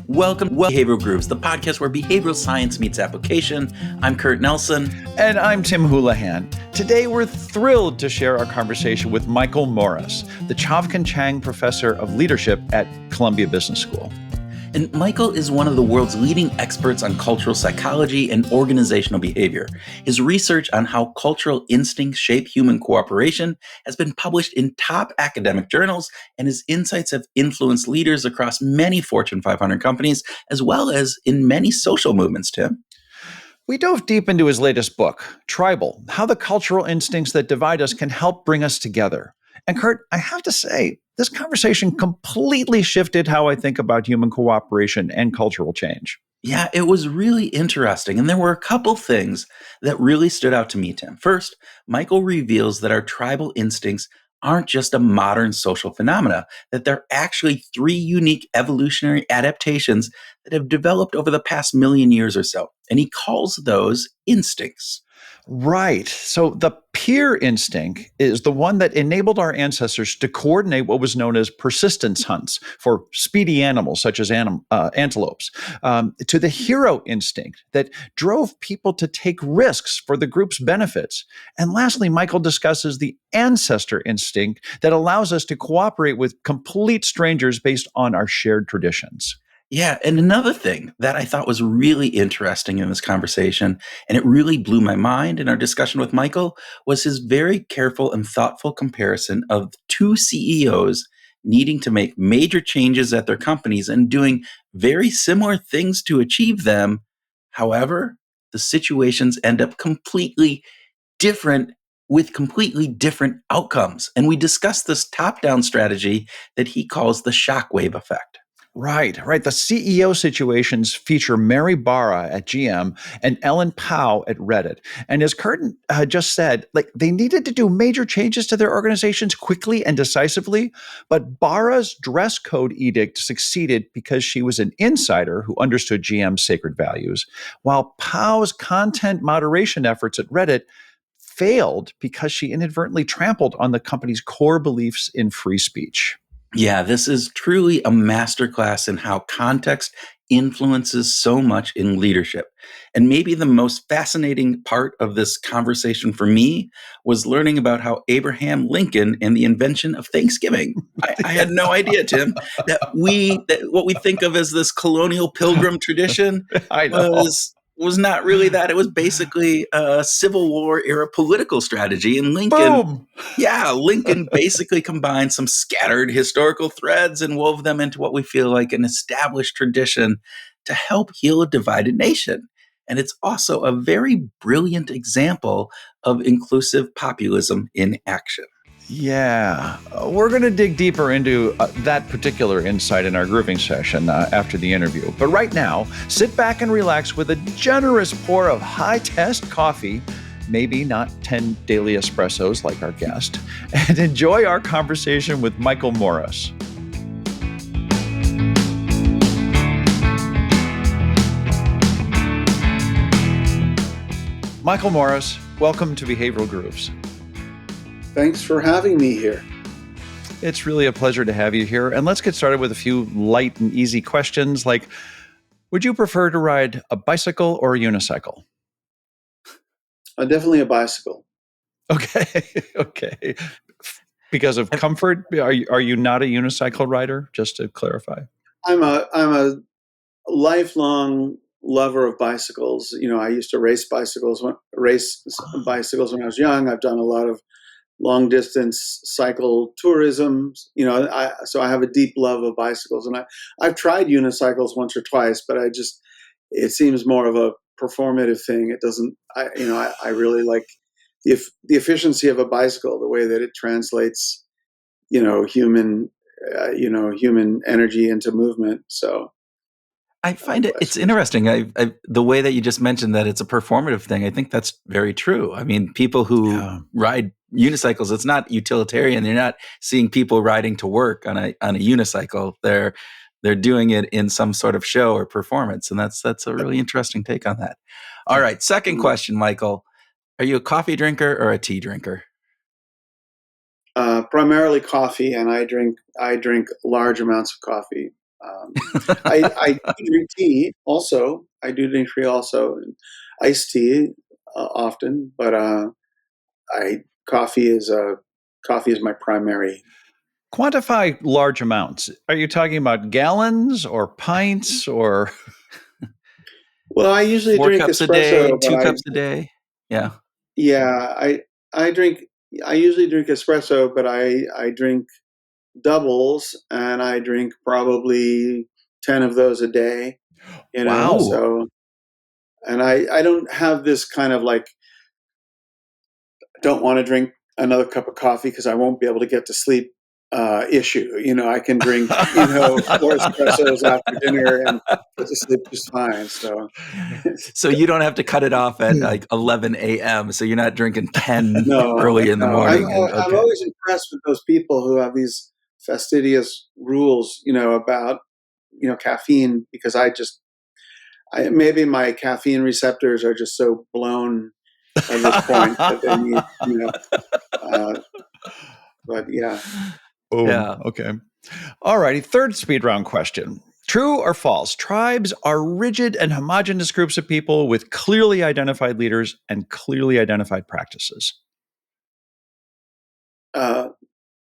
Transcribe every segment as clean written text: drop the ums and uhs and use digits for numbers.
Welcome to Behavioral Grooves, the podcast where behavioral science meets application. I'm Kurt Nelson. And I'm Tim Houlihan. Today, we're thrilled to share our conversation with Michael Morris, the Chavkin Chang Professor of Leadership at Columbia Business School. And Michael is one of the world's leading experts on cultural psychology and organizational behavior. His research on how cultural instincts shape human cooperation has been published in top academic journals, and his insights have influenced leaders across many Fortune 500 companies, as well as in many social movements, Tim. We dove deep into his latest book, Tribal: How the Cultural Instincts That Divide Us Can Help Bring Us Together. And Kurt, I have to say, this conversation completely shifted how I think about human cooperation and cultural change. Yeah, it was really interesting. And there were a couple things that really stood out to me, Tim. First, Michael reveals that our tribal instincts aren't just a modern social phenomena, that they're actually three unique evolutionary adaptations that have developed over the past million years or so. And he calls those instincts. Right. So the peer instinct is the one that enabled our ancestors to coordinate what was known as persistence hunts for speedy animals such as antelopes, to the hero instinct that drove people to take risks for the group's benefits. And lastly, Michael discusses the ancestor instinct that allows us to cooperate with complete strangers based on our shared traditions. Yeah, and another thing that I thought was really interesting in this conversation, and it really blew my mind in our discussion with Michael, was his very careful and thoughtful comparison of two CEOs needing to make major changes at their companies and doing very similar things to achieve them. However, the situations end up completely different with completely different outcomes. And we discussed this top-down strategy that he calls the shockwave effect. Right. The CEO situations feature Mary Barra at GM and Ellen Pao at Reddit. And as Curtin just said, they needed to do major changes to their organizations quickly and decisively. But Barra's dress code edict succeeded because she was an insider who understood GM's sacred values, while Pao's content moderation efforts at Reddit failed because she inadvertently trampled on the company's core beliefs in free speech. Yeah, this is truly a masterclass in how context influences so much in leadership. And maybe the most fascinating part of this conversation for me was learning about how Abraham Lincoln and the invention of Thanksgiving. I had no idea, Tim, that what we think of as this colonial pilgrim tradition I know. was not really that. It was basically a Civil War era political strategy. And Boom! Lincoln basically combined some scattered historical threads and wove them into what we feel like an established tradition to help heal a divided nation. And it's also a very brilliant example of inclusive populism in action. Yeah, we're going to dig deeper into that particular insight in our grooving session after the interview. But right now, sit back and relax with a generous pour of high-test coffee, maybe not 10 daily espressos like our guest, and enjoy our conversation with Michael Morris. Michael Morris, welcome to Behavioral Grooves. Thanks for having me here. It's really a pleasure to have you here. And let's get started with a few light and easy questions like, would you prefer to ride a bicycle or a unicycle? Definitely a bicycle. Okay. Because of comfort? Are you not a unicycle rider, just to clarify? I'm a lifelong lover of bicycles. I used to race bicycles when I was young. I've done a lot of long distance cycle tourism, so I have a deep love of bicycles, and I've tried unicycles once or twice, but it seems more of a performative thing. It doesn't, I really like the efficiency of a bicycle, the way that it translates, human energy into movement. So I find it's interesting. The way that you just mentioned that it's a performative thing, I think that's very true. I mean, people who ride unicycles, it's not utilitarian. They're not seeing people riding to work on a unicycle. They're doing it in some sort of show or performance, and that's a really interesting take on that. All right, second question, Michael. Are you a coffee drinker or a tea drinker? Primarily coffee, and I drink large amounts of coffee. Um, I do drink tea also. I do drink tea also, and iced tea often, but I coffee is coffee is my primary. Quantify large amounts. Are you talking about gallons or pints or Well, I usually 4 drink cups a day, espresso, but 2 cups a day? Yeah. yeah, I drink. I usually drink espresso, but I drink doubles, and I drink probably 10 of those a day. wow? Ooh. So, and I don't have this kind of like, don't want to drink another cup of coffee because I won't be able to get to sleep issue. I can drink, 4 espressos after dinner and get to sleep just fine. So, So you don't have to cut it off at like 11 a.m. So you're not drinking 10 no, early in the no. I'm, morning. And I'm okay. always impressed with those people who have these fastidious rules, about, caffeine, because maybe my caffeine receptors are just so blown at this point that they need, but yeah. Boom. Yeah. Okay. All righty. Third speed round question. True or false? Tribes are rigid and homogenous groups of people with clearly identified leaders and clearly identified practices. Uh,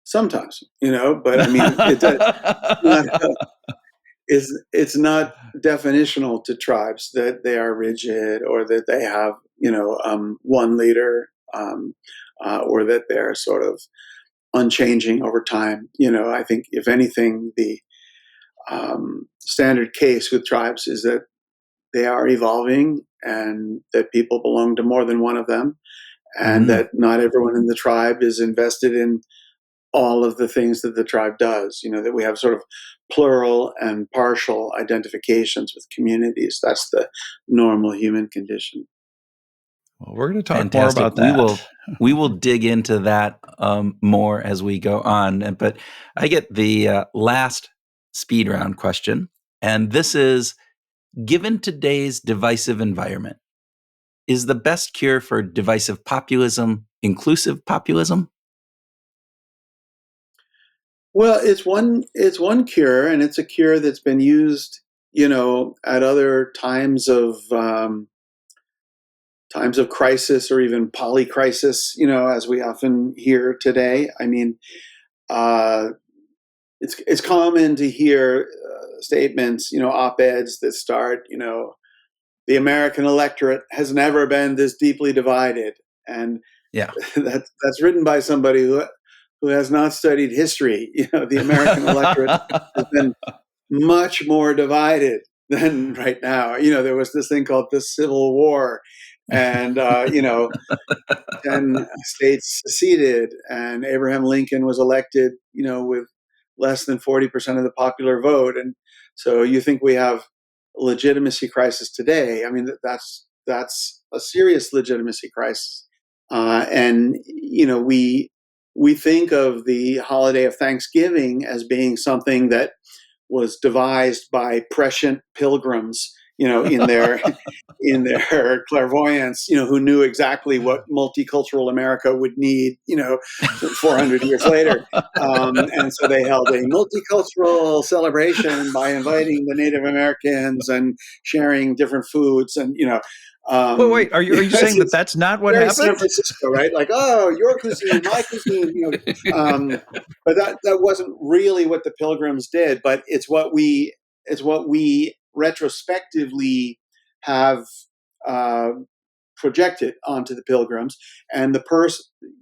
Sometimes, but I mean, not, it's not definitional to tribes that they are rigid or that they have, one leader, or that they're sort of unchanging over time. I think if anything, the standard case with tribes is that they are evolving and that people belong to more than one of them, and Mm. that not everyone in the tribe is invested in all of the things that the tribe does. That we have sort of plural and partial identifications with communities. That's the normal human condition. Well, we're going to talk more Fantastic. about We that. will we will dig into that more as we go on. But I get the last speed round question, and this is: given today's divisive environment, is the best cure for divisive populism inclusive populism? Well, it's one cure, and it's a cure that's been used, at other times of crisis or even polycrisis, as we often hear today. I mean, uh, it's common to hear statements, op-eds that start, the American electorate has never been this deeply divided, and Yeah. that's written by somebody who has not studied history. The American electorate has been much more divided than right now. There was this thing called the Civil War, and 10 states seceded, and Abraham Lincoln was elected, with less than 40% of the popular vote. And so you think we have a legitimacy crisis today. I mean, that's a serious legitimacy crisis. And, we think of the holiday of Thanksgiving as being something that was devised by prescient pilgrims, in their clairvoyance, who knew exactly what multicultural America would need, 400 years later. And so they held a multicultural celebration by inviting the Native Americans and sharing different foods. And, Well, wait, are you saying that it's that's not what very San happened? Francisco, right? Like, oh, your cuisine, my cuisine, but that wasn't really what the pilgrims did, but it's what we retrospectively have uh, projected onto the pilgrims. And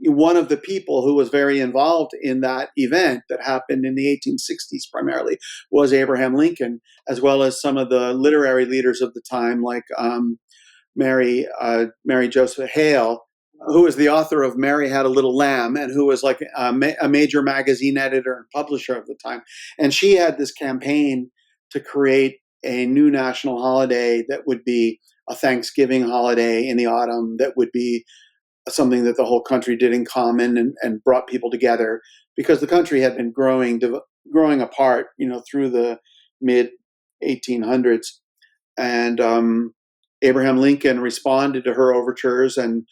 one of the people who was very involved in that event that happened in the 1860s primarily was Abraham Lincoln, as well as some of the literary leaders of the time, like Mary Joseph Hale, who was the author of Mary Had a Little Lamb, and who was like a major magazine editor and publisher of the time. And she had this campaign to create a new national holiday that would be a Thanksgiving holiday in the autumn, that would be something that the whole country did in common, and brought people together, because the country had been growing apart, through the mid 1800s. And Abraham Lincoln responded to her overtures and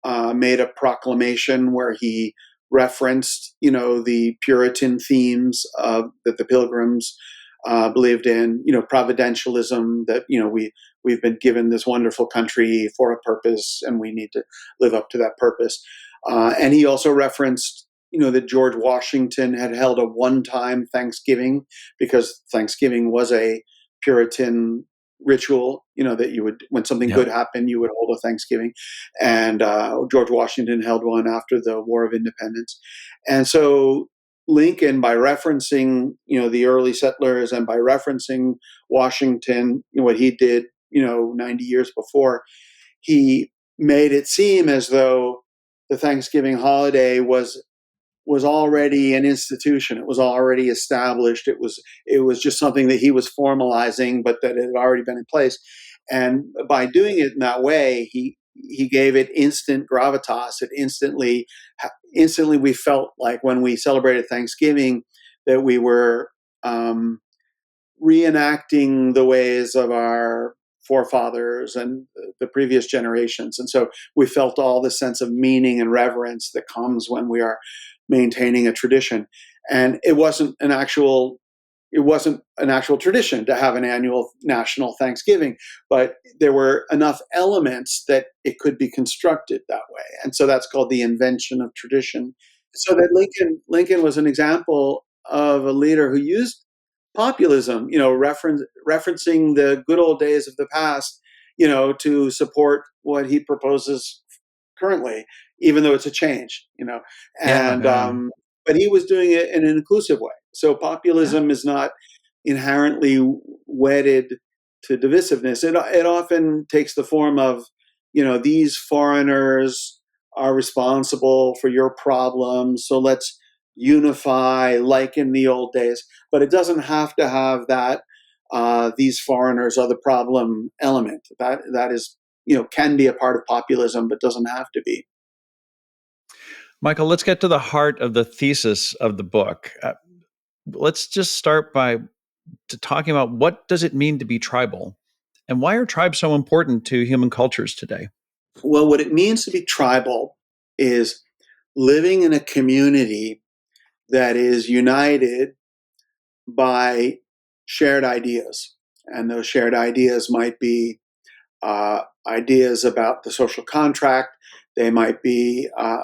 made a proclamation where he referenced, the Puritan themes that the Pilgrims believed in, providentialism, that we've been given this wonderful country for a purpose, and we need to live up to that purpose. And he also referenced, that George Washington had held a one-time Thanksgiving, because Thanksgiving was a Puritan ritual, that you would, when something Yeah. good happened, you would hold a Thanksgiving. And George Washington held one after the War of Independence. And so Lincoln, by referencing, the early settlers, and by referencing Washington, what he did, 90 years before, he made it seem as though the Thanksgiving holiday was already an institution. It was already established. It was just something that he was formalizing, but that it had already been in place. And by doing it in that way, he gave it instant gravitas. It instantly we felt like when we celebrated Thanksgiving that we were reenacting the ways of our forefathers and the previous generations. And so we felt all the sense of meaning and reverence that comes when we are maintaining a tradition. And it wasn't an actual tradition to have an annual national Thanksgiving, but there were enough elements that it could be constructed that way. And so that's called the invention of tradition. So that Lincoln was an example of a leader who used populism, referencing the good old days of the past, to support what he proposes currently, even though it's a change, Yeah. and but he was doing it in an inclusive way. So Yeah. populism is not inherently wedded to divisiveness. It often takes the form of, these foreigners are responsible for your problems, so let's unify like in the old days. But it doesn't have to have that. These foreigners are the problem element. That is, can be a part of populism, but doesn't have to be. Michael, let's get to the heart of the thesis of the book. Let's just start by talking about what does it mean to be tribal, and why are tribes so important to human cultures today? Well, what it means to be tribal is living in a community that is united by shared ideas. And those shared ideas might be ideas about the social contract. They might be a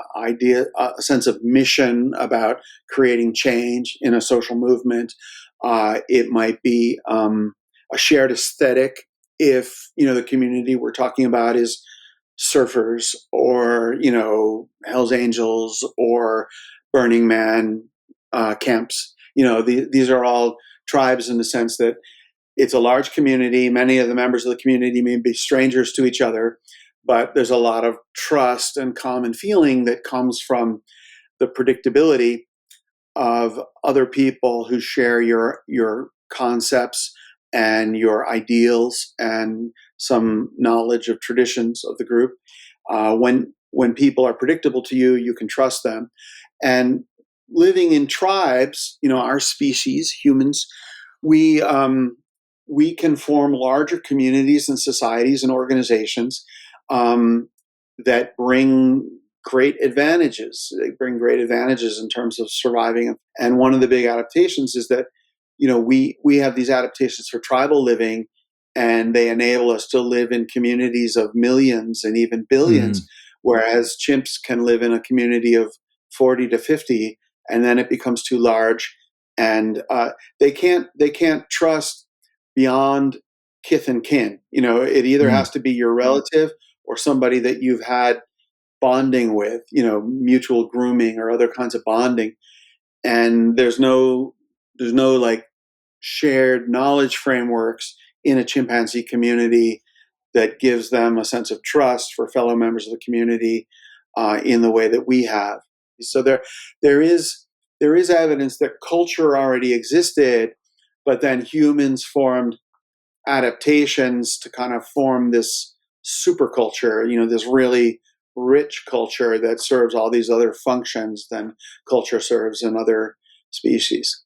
sense of mission about creating change in a social movement. It might be a shared aesthetic if the community we're talking about is surfers, or Hell's Angels, or Burning Man camps. These are all tribes in the sense that it's a large community. Many of the members of the community may be strangers to each other, but there's a lot of trust and common feeling that comes from the predictability of other people who share your concepts and your ideals and some knowledge of traditions of the group. When people are predictable to you, you can trust them. And living in tribes, our species, humans, we we can form larger communities and societies and organizations um, that bring great advantages. They bring great advantages in terms of surviving. And one of the big adaptations is that we have these adaptations for tribal living, and they enable us to live in communities of millions and even billions, Mm. whereas chimps can live in a community of 40 to 50, and then it becomes too large, and they can't trust beyond kith and kin. It either Mm. has to be your relative or somebody that you've had bonding with, mutual grooming or other kinds of bonding. And there's no like shared knowledge frameworks in a chimpanzee community that gives them a sense of trust for fellow members of the community in the way that we have. So there is there is evidence that culture already existed, but then humans formed adaptations to kind of form this superculture, this really rich culture that serves all these other functions than culture serves in other species.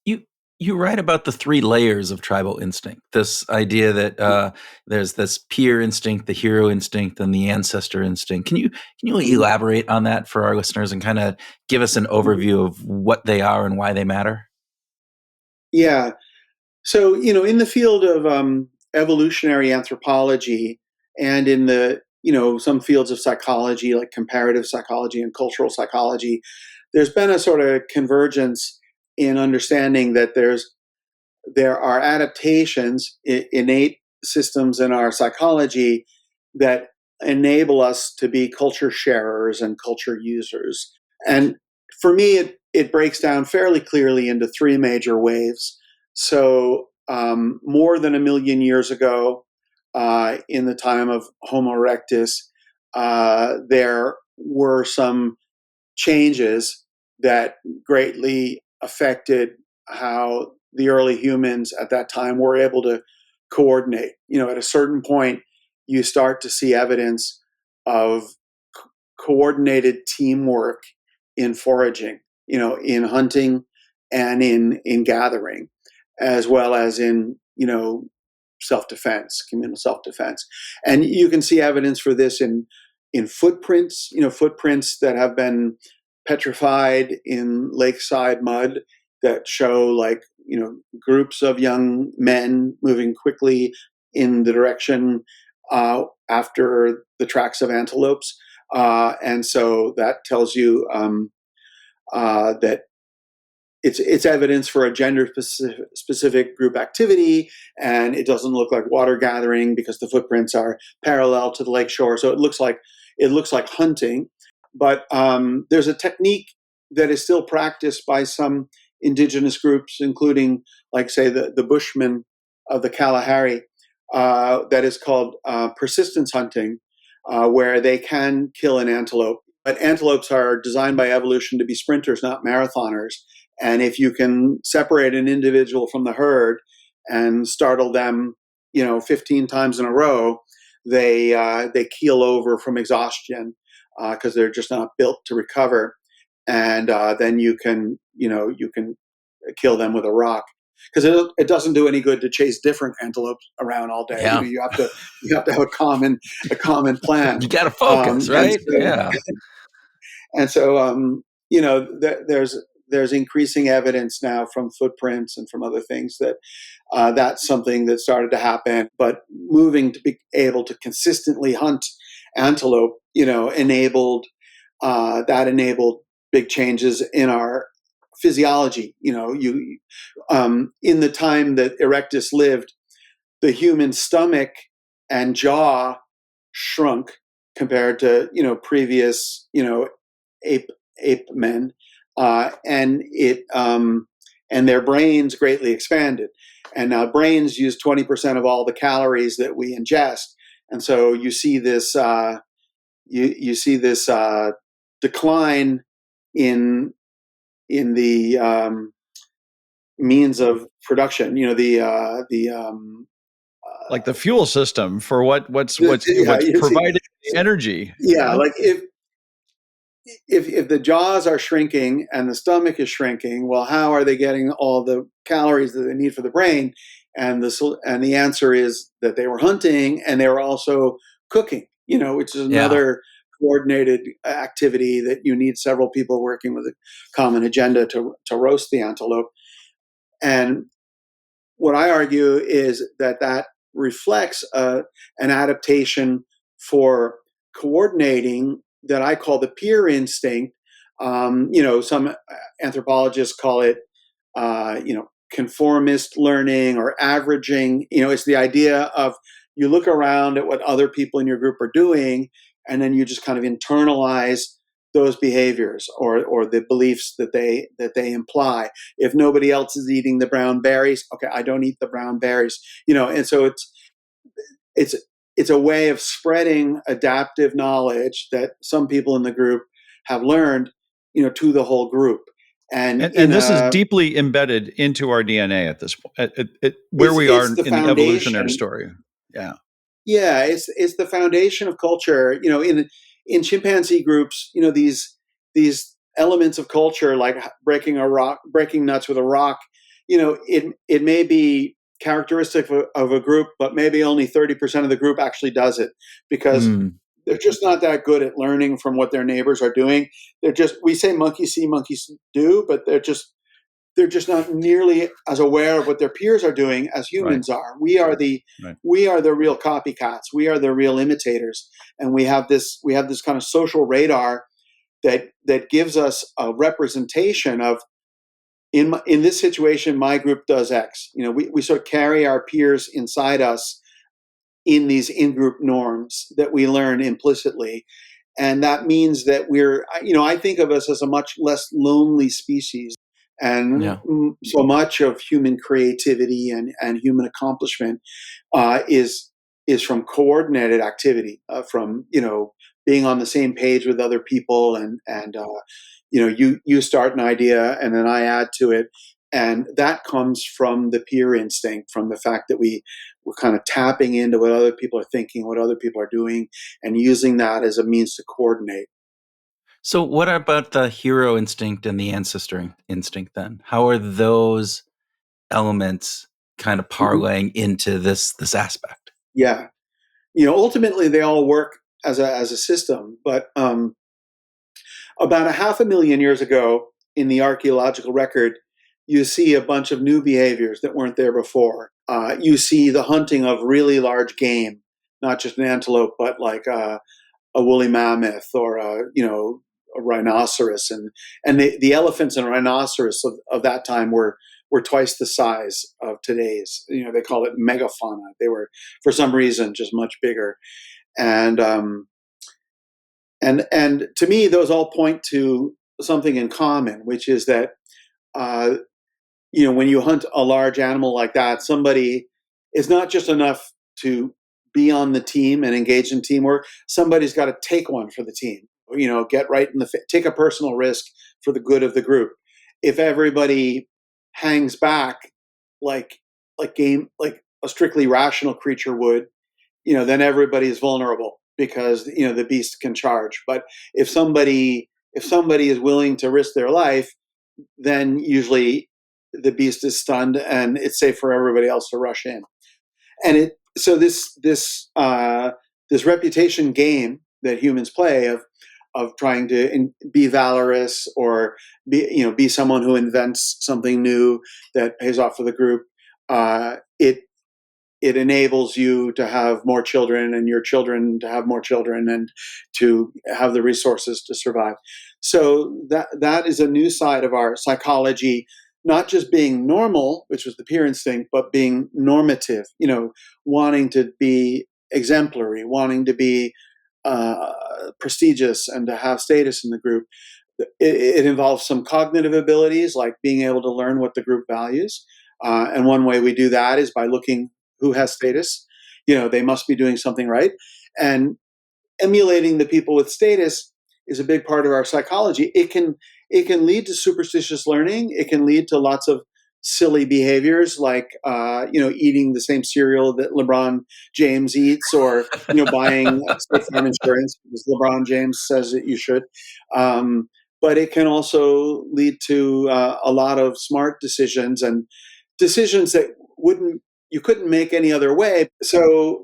You You write about the three layers of tribal instinct. This idea that there's this peer instinct, the hero instinct, and the ancestor instinct. Can you elaborate on that for our listeners and kind of give us an overview of what they are and why they matter? Yeah. So, in the field of evolutionary anthropology and in the, some fields of psychology like comparative psychology and cultural psychology, there's been a sort of convergence in understanding that there are adaptations, innate systems in our psychology that enable us to be culture sharers and culture users. And for me, it breaks down fairly clearly into three major waves. So, more than a million years ago, in the time of Homo erectus, there were some changes that greatly affected how the early humans at that time were able to coordinate. At a certain point, you start to see evidence of coordinated teamwork in foraging, in hunting and in gathering, as well as in, self-defense, communal self-defense. And you can see evidence for this in footprints, footprints that have been petrified in lakeside mud that show like, groups of young men moving quickly in the direction after the tracks of antelopes. And so that tells you that it's evidence for a gender specific group activity, and it doesn't look like water gathering because the footprints are parallel to the lake shore. So it looks like hunting, but there's a technique that is still practiced by some indigenous groups, including, like, say, the Bushmen of the Kalahari, that is called persistence hunting, where they can kill an antelope. But antelopes are designed by evolution to be sprinters, not marathoners. And if you can separate an individual from the herd and startle them, 15 times in a row, they keel over from exhaustion because they're just not built to recover. And then you can kill them with a rock, because it doesn't do any good to chase different antelopes around all day. Yeah, You have to have a common plan. you got to focus, And right? so Yeah, and so, there's increasing evidence now from footprints and from other things that that's something that started to happen. But moving to be able to consistently hunt antelope, enabled big changes in our physiology. In the time that Erectus lived, the human stomach and jaw shrunk compared to previous ape men, and their brains greatly expanded. And now brains use 20% of all the calories that we ingest, and so you see this decline in the means of production. Like the fuel system for Yeah, what's you see, providing the energy. yeah, like if the jaws are shrinking and the stomach is shrinking, well, how are they getting all the calories that they need for the brain? And the answer is that they were hunting and they were also cooking. Which is yeah, another coordinated activity that you need several people working with a common agenda to roast the antelope. And what I argue is that reflects an adaptation for coordinating that I call the peer instinct. Some anthropologists call it, conformist learning or averaging. It's the idea of you look around at what other people in your group are doing, and then you just kind of internalize those behaviors or the beliefs that they imply. If nobody else is eating the brown berries, okay, I don't eat the brown berries. And so it's it's a way of spreading adaptive knowledge that some people in the group have learned, to the whole group. And And this is deeply embedded into our DNA at this point, where we are it's the in the evolutionary foundation. story. Yeah. Yeah, it's the foundation of culture. In chimpanzee groups, these elements of culture, like breaking nuts with a rock, it may be characteristic of a group, but maybe only 30% of the group actually does it because Mm, they're just not that good at learning from what their neighbors are doing. We say monkeys see, monkeys do, but they're just not nearly as aware of what their peers are doing as Right. humans are. We are the real copycats. We are the real imitators, and we have this kind of social radar that gives us a representation of, in this situation, my group does X. We sort of carry our peers inside us in these in-group norms that we learn implicitly. And that means that I think of us as a much less lonely species. And yeah. so much of human creativity and human accomplishment is from coordinated activity, from being on the same page with other people, and you start an idea and then I add to it, and that comes from the peer instinct, from the fact that we're kind of tapping into what other people are thinking, what other people are doing, and using that as a means to coordinate. So, what about the hero instinct and the ancestor instinct then? How are those elements kind of Mhm. parlaying into this aspect? Yeah, ultimately they all work as a system, but about a half a million years ago in the archaeological record, you see a bunch of new behaviors that weren't there before. You see the hunting of really large game, not just an antelope, but like a woolly mammoth or a rhinoceros, and the elephants and rhinoceros of that time were twice the size of today's. They call it megafauna. They were, for some reason, just much bigger. And um, and and to me, those all point to something in common, which is that uh, when you hunt a large animal like that, somebody, it's not just enough to be on the team and engage in teamwork. Somebody's got to take one for the team. Get right in take a personal risk for the good of the group. If everybody hangs back, like like a strictly rational creature would, then everybody is vulnerable because the beast can charge. But if somebody is willing to risk their life, then usually the beast is stunned and it's safe for everybody else to rush in. And it so this reputation game that humans play of trying to be valorous, or be someone who invents something new that pays off for the group. It enables you to have more children and your children to have more children and to have the resources to survive. So that is a new side of our psychology, not just being normal, which was the peer instinct, but being normative, wanting to be exemplary, wanting to be prestigious and to have status in the group. It involves some cognitive abilities like being able to learn what the group values. And one way we do that is by looking who has status. They must be doing something right. And emulating the people with status is a big part of our psychology. It can lead to superstitious learning. It can lead to lots of silly behaviors like eating the same cereal that LeBron James eats, or buying State Farm insurance because LeBron James says that you should. Um, but it can also lead to a lot of smart decisions, and decisions that wouldn't you couldn't make any other way. So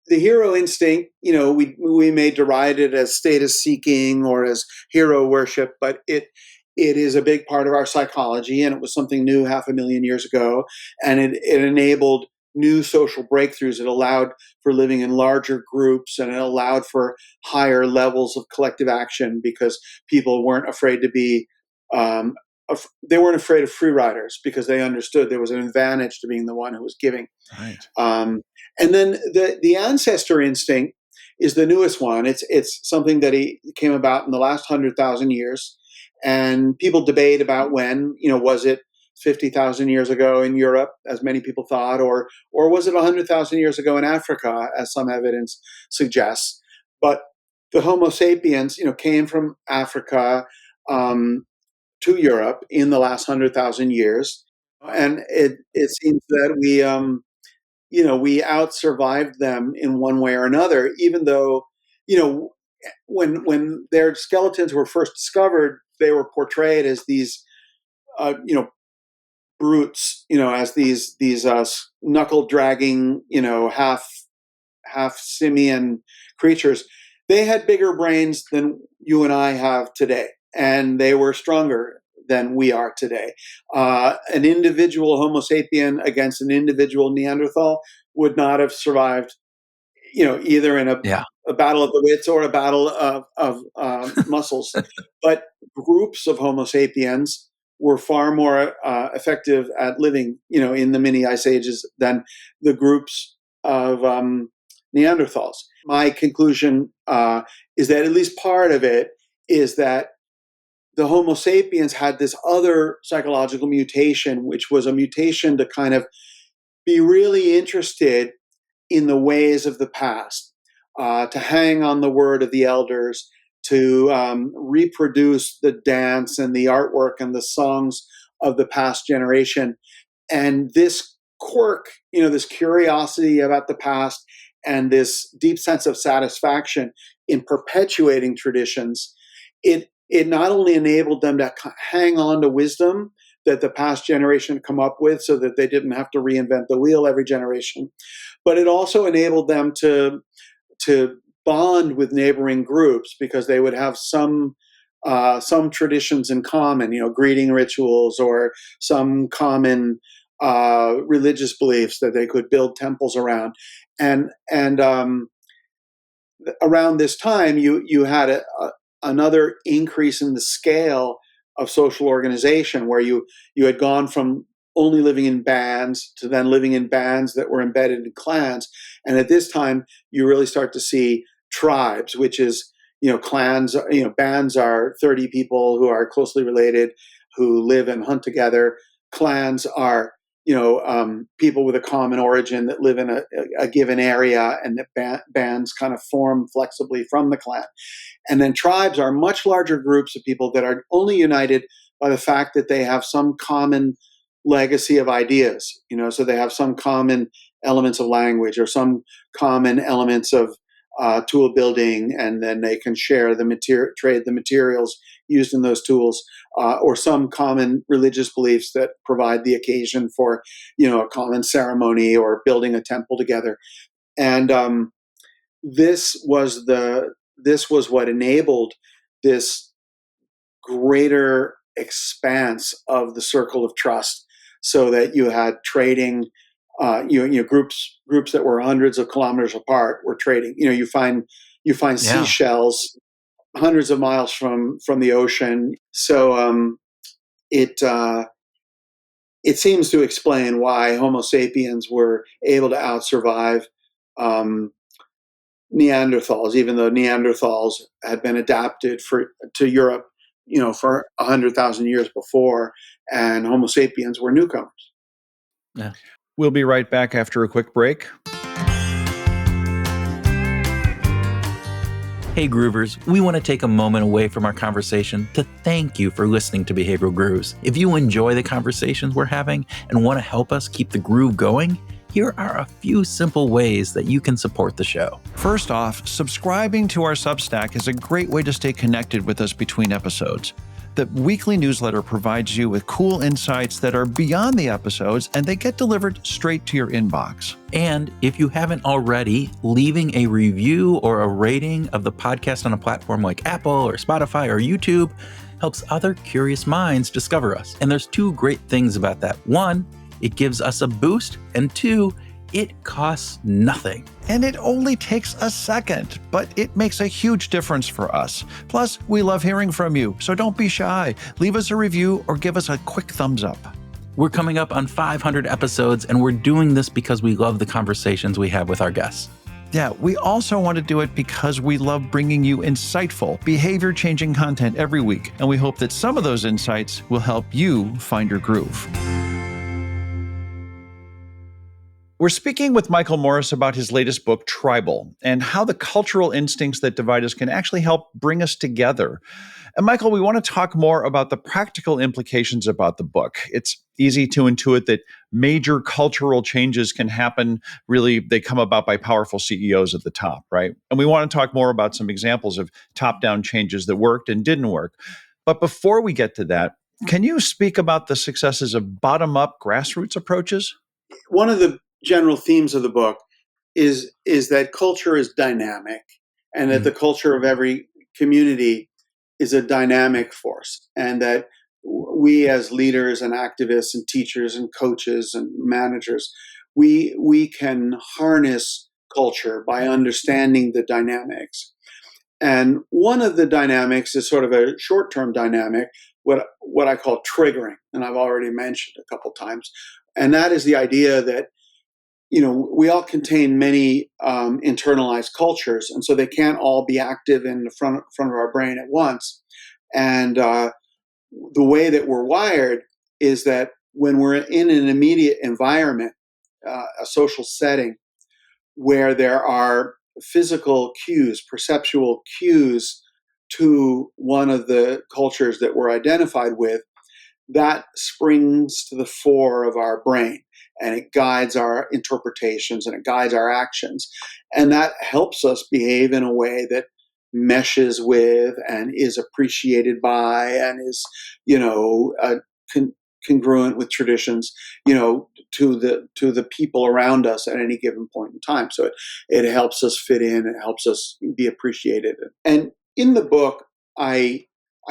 the hero instinct, we may deride it as status seeking or as hero worship, but it is a big part of our psychology, and it was something new half a million years ago, and it enabled new social breakthroughs. It allowed for living in larger groups, and it allowed for higher levels of collective action because people weren't afraid to be. They weren't afraid of free riders because they understood there was an advantage to being the one who was giving. Right. Um, and then the ancestor instinct is the newest one. It's something that he came about in the last 100,000 years, and people debate about when. Was it 50,000 years ago in Europe, as many people thought, or was it 100,000 years ago in Africa, as some evidence suggests? But the Homo sapiens, came from Africa to Europe in the last 100,000 years, and it seems that we out survived them in one way or another, even though, you know, when their skeletons were first discovered, they were portrayed as these, uh, you know, brutes, as these knuckle dragging, half simian creatures. They had bigger brains than you and I have today, and they were stronger than we are today. An individual Homo sapien against an individual Neanderthal would not have survived, either in Yeah. a battle of the wits or a battle of muscles. But groups of Homo sapiens were far more effective at living, in the mini ice ages than the groups of Neanderthals. My conclusion is that at least part of it is that the Homo sapiens had this other psychological mutation, which was a mutation to kind of be really interested in the ways of the past, to hang on the word of the elders, to reproduce the dance and the artwork and the songs of the past generation. And this quirk, this curiosity about the past and this deep sense of satisfaction in perpetuating traditions, it not only enabled them to hang on to wisdom that the past generation come up with so that they didn't have to reinvent the wheel every generation, but it also enabled them to bond with neighboring groups because they would have some traditions in common, greeting rituals or some common religious beliefs that they could build temples around, and around this time you had another increase in the scale of social organization, where you had gone from only living in bands to then living in bands that were embedded in clans. And at this time, you really start to see tribes, which is, clans, bands are 30 people who are closely related, who live and hunt together. Clans are, people with a common origin that live in a given area, and that bands kind of form flexibly from the clan. And then tribes are much larger groups of people that are only united by the fact that they have some common legacy of ideas, so they have some common elements of language or some common elements of tool building, and then they can share trade the materials used in those tools, or some common religious beliefs that provide the occasion for, a common ceremony or building a temple together. And this was what enabled this greater expanse of the circle of trust, so that you had trading, groups that were hundreds of kilometers apart were trading. You find Yeah. seashells hundreds of miles from the ocean. So it seems to explain why Homo sapiens were able to outsurvive Neanderthals, even though Neanderthals had been adapted to Europe, for 100,000 years before, and Homo sapiens were newcomers. Yeah. We'll be right back after a quick break. Hey Groovers, we want to take a moment away from our conversation to thank you for listening to Behavioral Grooves. If you enjoy the conversations we're having and want to help us keep the groove going, here are a few simple ways that you can support the show. First off, subscribing to our Substack is a great way to stay connected with us between episodes. The weekly newsletter provides you with cool insights that are beyond the episodes, and they get delivered straight to your inbox. And if you haven't already, leaving a review or a rating of the podcast on a platform like Apple or Spotify or YouTube helps other curious minds discover us. And there's two great things about that. One, it gives us a boost, and two, it costs nothing. And it only takes a second, but it makes a huge difference for us. Plus, we love hearing from you, so don't be shy. Leave us a review or give us a quick thumbs up. We're coming up on 500 episodes, and we're doing this because we love the conversations we have with our guests. Yeah, we also want to do it because we love bringing you insightful, behavior-changing content every week, and we hope that some of those insights will help you find your groove. We're speaking with Michael Morris about his latest book, Tribal, and how the cultural instincts that divide us can actually help bring us together. And Michael, we want to talk more about the practical implications about the book. It's easy to intuit that major cultural changes can happen. Really, they come about by powerful CEOs at the top, right? And we want to talk more about some examples of top-down changes that worked and didn't work. But before we get to that, Can you speak about the successes of bottom-up grassroots approaches? One of the general themes of the book is that culture is dynamic, and that the culture of every community is a dynamic force, and that we as leaders and activists and teachers and coaches and managers, we can harness culture by understanding the dynamics. And one of the dynamics is sort of a short-term dynamic, what I call triggering, and I've already mentioned a couple times. And that is the idea that we all contain many internalized cultures, and so they can't all be active in the front of our brain at once. And the way that we're wired is that when we're in an immediate environment, a social setting where there are physical cues, perceptual cues to one of the cultures that we're identified with, that springs to the fore of our brain, and it guides our interpretations and it guides our actions. And that helps us behave in a way that meshes with and is appreciated by and is, con- congruent with traditions, to the people around us at any given point in time. So it helps us fit in, it helps us be appreciated. And in the book, I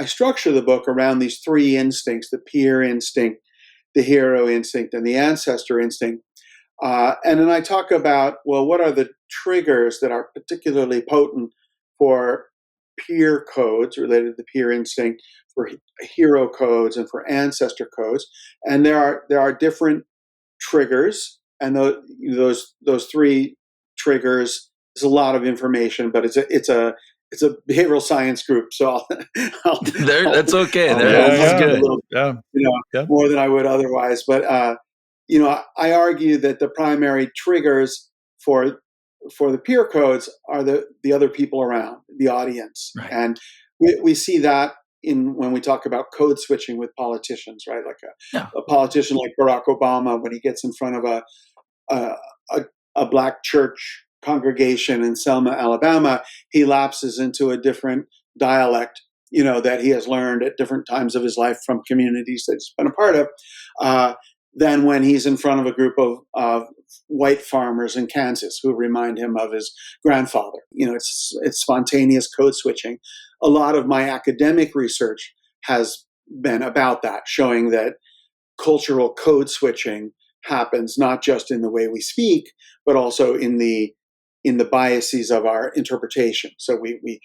structure the book around these three instincts: the peer instinct, the hero instinct, and the ancestor instinct. And then I talk about, well, what are the triggers that are particularly potent for peer codes related to the peer instinct, for hero codes, and for ancestor codes. And there are different triggers, and those three triggers. There's a lot of information, but it's a behavioral science group, so That's okay. I'll This is Yeah, argue a good. little, yeah, yeah. more than I would otherwise. But I argue that the primary triggers for the peer codes are the other people around, the audience, Right. and we see that in when we talk about code switching with politicians, right? Like Yeah. a politician like Barack Obama, when he gets in front of a, a, a black church congregation in Selma, Alabama, he lapses into a different dialect, that he has learned at different times of his life from communities that he's been a part of, than when he's in front of a group of white farmers in Kansas who remind him of his grandfather. It's spontaneous code switching. A lot of my academic research has been about that, showing that cultural code switching happens not just in the way we speak, but also in the biases of our interpretation. So we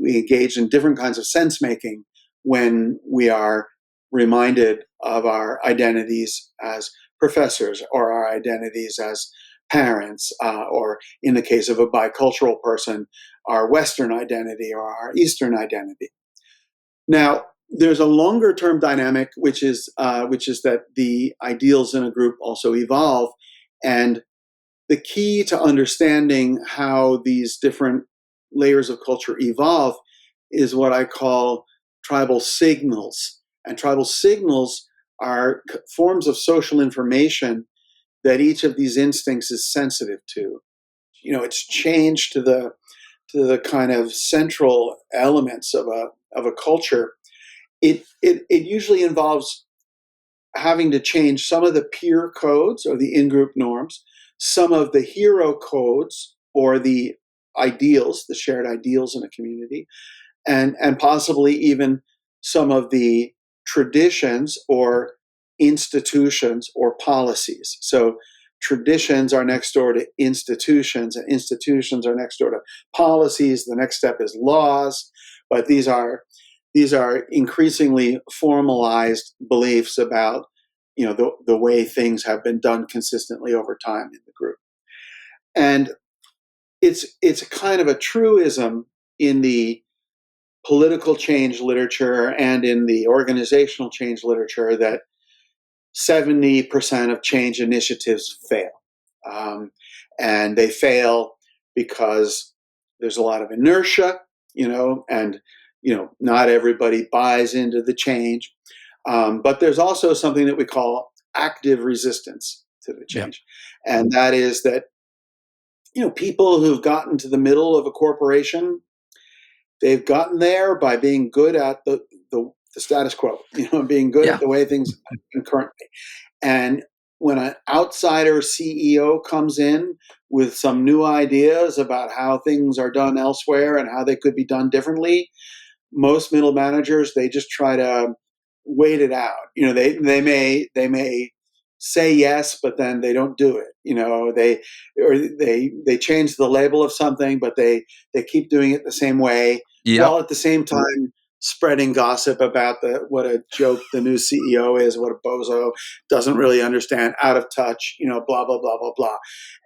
engage in different kinds of sense making when we are reminded of our identities as professors, or our identities as parents, or in the case of a bicultural person, our Western identity or our Eastern identity. Now, there's a longer term dynamic, which is that the ideals in a group also evolve, and the key to understanding how these different layers of culture evolve is what I call tribal signals. And tribal signals are forms of social information that each of these instincts is sensitive to. It's changed to the kind of central elements of a culture. It usually involves having to change some of the peer codes or the in-group norms, some of the hero codes or the ideals, the shared ideals in a community, and possibly even some of the traditions or institutions or policies. So traditions are next door to institutions, and institutions are next door to policies. The next step is laws, but these are increasingly formalized beliefs about the way things have been done consistently over time in the group. And it's kind of a truism in the political change literature and in the organizational change literature that 70% of change initiatives fail. Um, and they fail because there's a lot of inertia, and not everybody buys into the change. But there's also something that we call active resistance to the Yeah. change, and that is that people who've gotten to the middle of a corporation, they've gotten there by being good at the the status quo, being good at Yeah. the way things are currently. And when an outsider CEO comes in with some new ideas about how things are done elsewhere and how they could be done differently, most middle managers, they just try to wait it out. They may say yes, but then they don't do it. They change the label of something, but they keep doing it the same way, while Yep. at the same time spreading gossip about what a joke the new CEO is, what a bozo, doesn't really understand, out of touch, blah blah blah blah blah.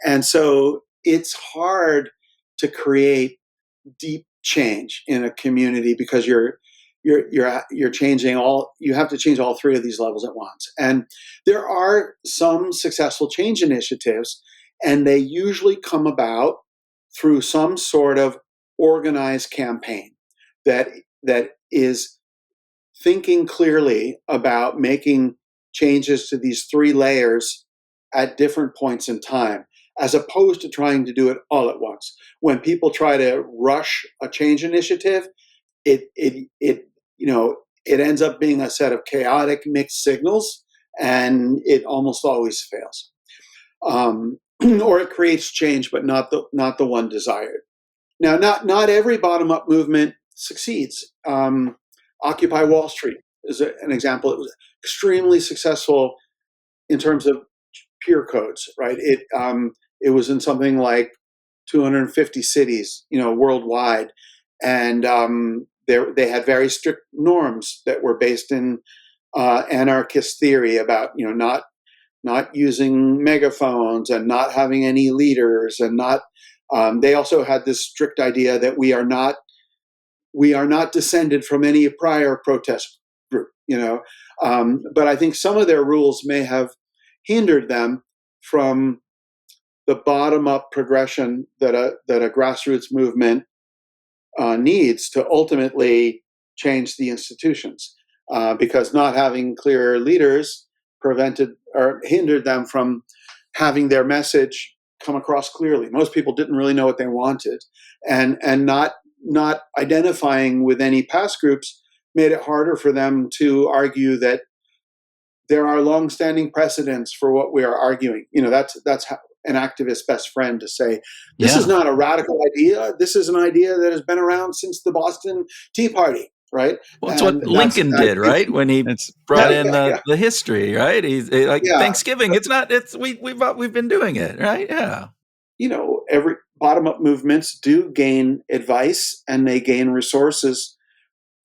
And so it's hard to create deep change in a community because you're changing all you have to change all three of these levels at once. And there are some successful change initiatives, and they usually come about through some sort of organized campaign that is thinking clearly about making changes to these three layers at different points in time, as opposed to trying to do it all at once. When people try to rush a change initiative, it ends up being a set of chaotic mixed signals, and it almost always fails. Or it creates change, but not the one desired. Now, not every bottom up movement succeeds. Occupy Wall Street is an example. It was extremely successful in terms of peer codes, right? It was in something like 250 cities, worldwide, and they had very strict norms that were based in anarchist theory about not using megaphones and not having any leaders and not. They also had this strict idea that we are not descended from any prior protest group, but I think some of their rules may have hindered them from the bottom-up progression that a grassroots movement needs to ultimately change the institutions, because not having clear leaders prevented or hindered them from having their message come across clearly. Most people didn't really know what they wanted, and not identifying with any past groups made it harder for them to argue that there are long-standing precedents for what we are arguing. That's how an activist's best friend to say, this is Yeah. not a radical idea. This is an idea that has been around since the Boston Tea Party, right? Well, it's what And that's Lincoln I did, think, right? When he It's brought yeah, in yeah, yeah, the history, right? He's like yeah. Thanksgiving. It's not. It's we've been doing it, right? Yeah. Every bottom-up movements do gain advice and they gain resources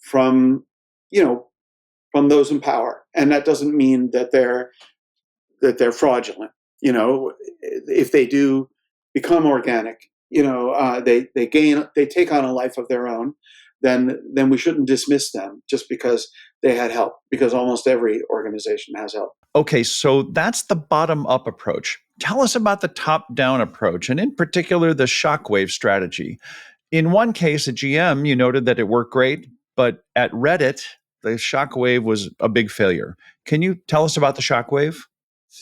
from you know from those in power, and that doesn't mean that they're fraudulent. If they do become organic, they take on a life of their own, then we shouldn't dismiss them just because they had help, because almost every organization has help. okay, so that's the bottom up approach. Tell us about the top down approach, and in particular, the shockwave strategy. In one case at GM, you noted that it worked great, but at Reddit, the shockwave was a big failure. Can you tell us about the shockwave?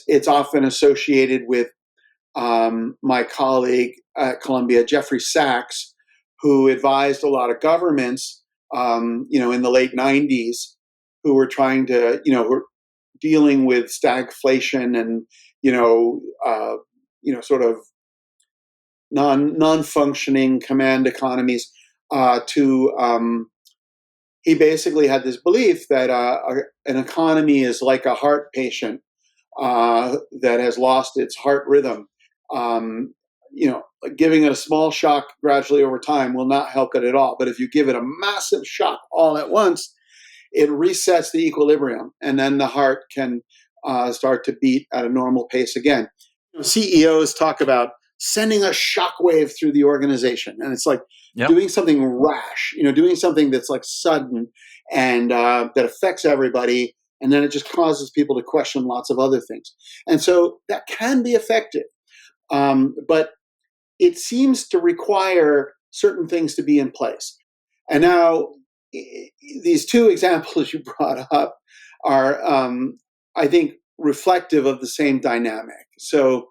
It's often associated with my colleague at Columbia, Jeffrey Sachs, who advised a lot of governments, in the late '90s, who were trying to, who were dealing with stagflation and, sort of non-functioning command economies. To He basically had this belief that an economy is like a heart patient that has lost its heart rhythm. Um, Giving it a small shock gradually over time will not help it at all. But if you give it a massive shock all at once, it resets the equilibrium, and then the heart can start to beat at a normal pace again. CEOs talk about sending a shockwave through the organization, and it's like Yep. doing something rash, doing something that's like sudden and that affects everybody, and then it just causes people to question lots of other things. And so that can be effective, but it seems to require certain things to be in place. And now, these two examples you brought up are, I think, reflective of the same dynamic. So,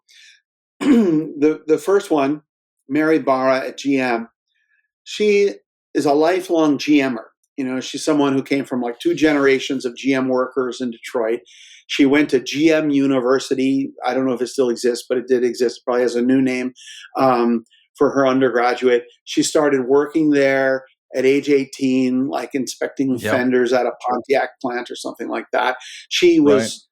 the first one, Mary Barra at GM, she is a lifelong GMer. She's someone who came from like two generations of GM workers in Detroit. She went to GM University. I don't know if it still exists, but it did exist. Probably has a new name for her undergraduate. She started working there at age 18, like inspecting Yep. fenders at a Pontiac plant or something like that. She Right. was,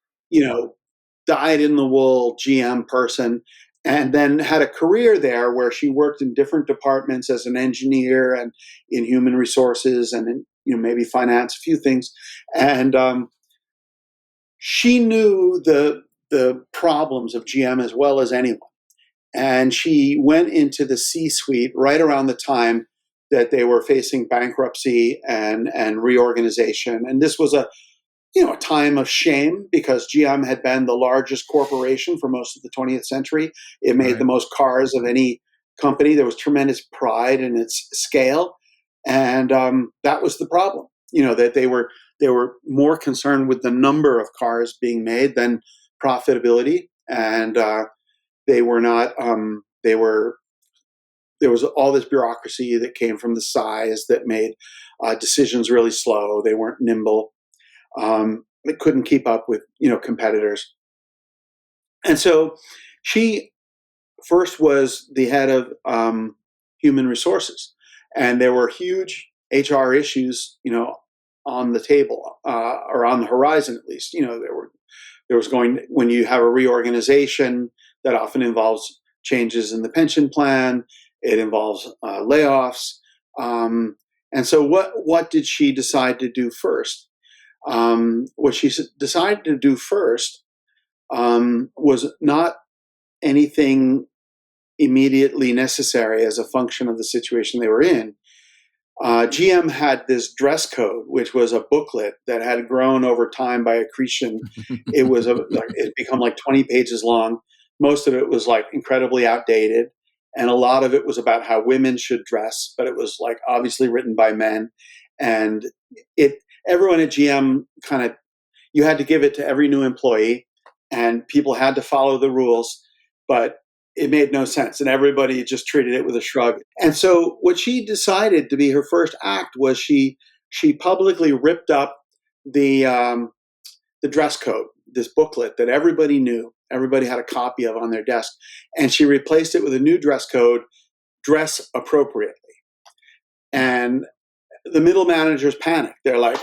dyed in the wool GM person, and then had a career there where she worked in different departments as an engineer and in human resources and in maybe finance, a few things. And she knew the problems of GM as well as anyone. And she went into the C-suite right around the time that they were facing bankruptcy and reorganization. And this was a time of shame because GM had been the largest corporation for most of the 20th century. It made the Right. most cars of any company. There was tremendous pride in its scale, and that was the problem. That they were more concerned with the number of cars being made than profitability, and they were not. They were There was all this bureaucracy that came from the size that made decisions really slow. They weren't nimble. They couldn't keep up with competitors. And so she first was the head of human resources, and there were huge HR issues, on the table or on the horizon at least. There was going when you have a reorganization that often involves changes in the pension plan. It involves layoffs. And so what did she decide to do first? What she decided to do first was not anything immediately necessary as a function of the situation they were in. GM had this dress code, which was a booklet that had grown over time by accretion. It had become like 20 pages long. Most of it was like incredibly outdated, and a lot of it was about how women should dress, but it was like obviously written by men. And it everyone at GM kind of you had to give it to every new employee, and people had to follow the rules, but it made no sense, and everybody just treated it with a shrug. And so, what she decided to be her first act was she publicly ripped up the dress code, this booklet that everybody knew, everybody had a copy of on their desk, and she replaced it with a new dress code: dress appropriately. And the middle managers panicked. They're like,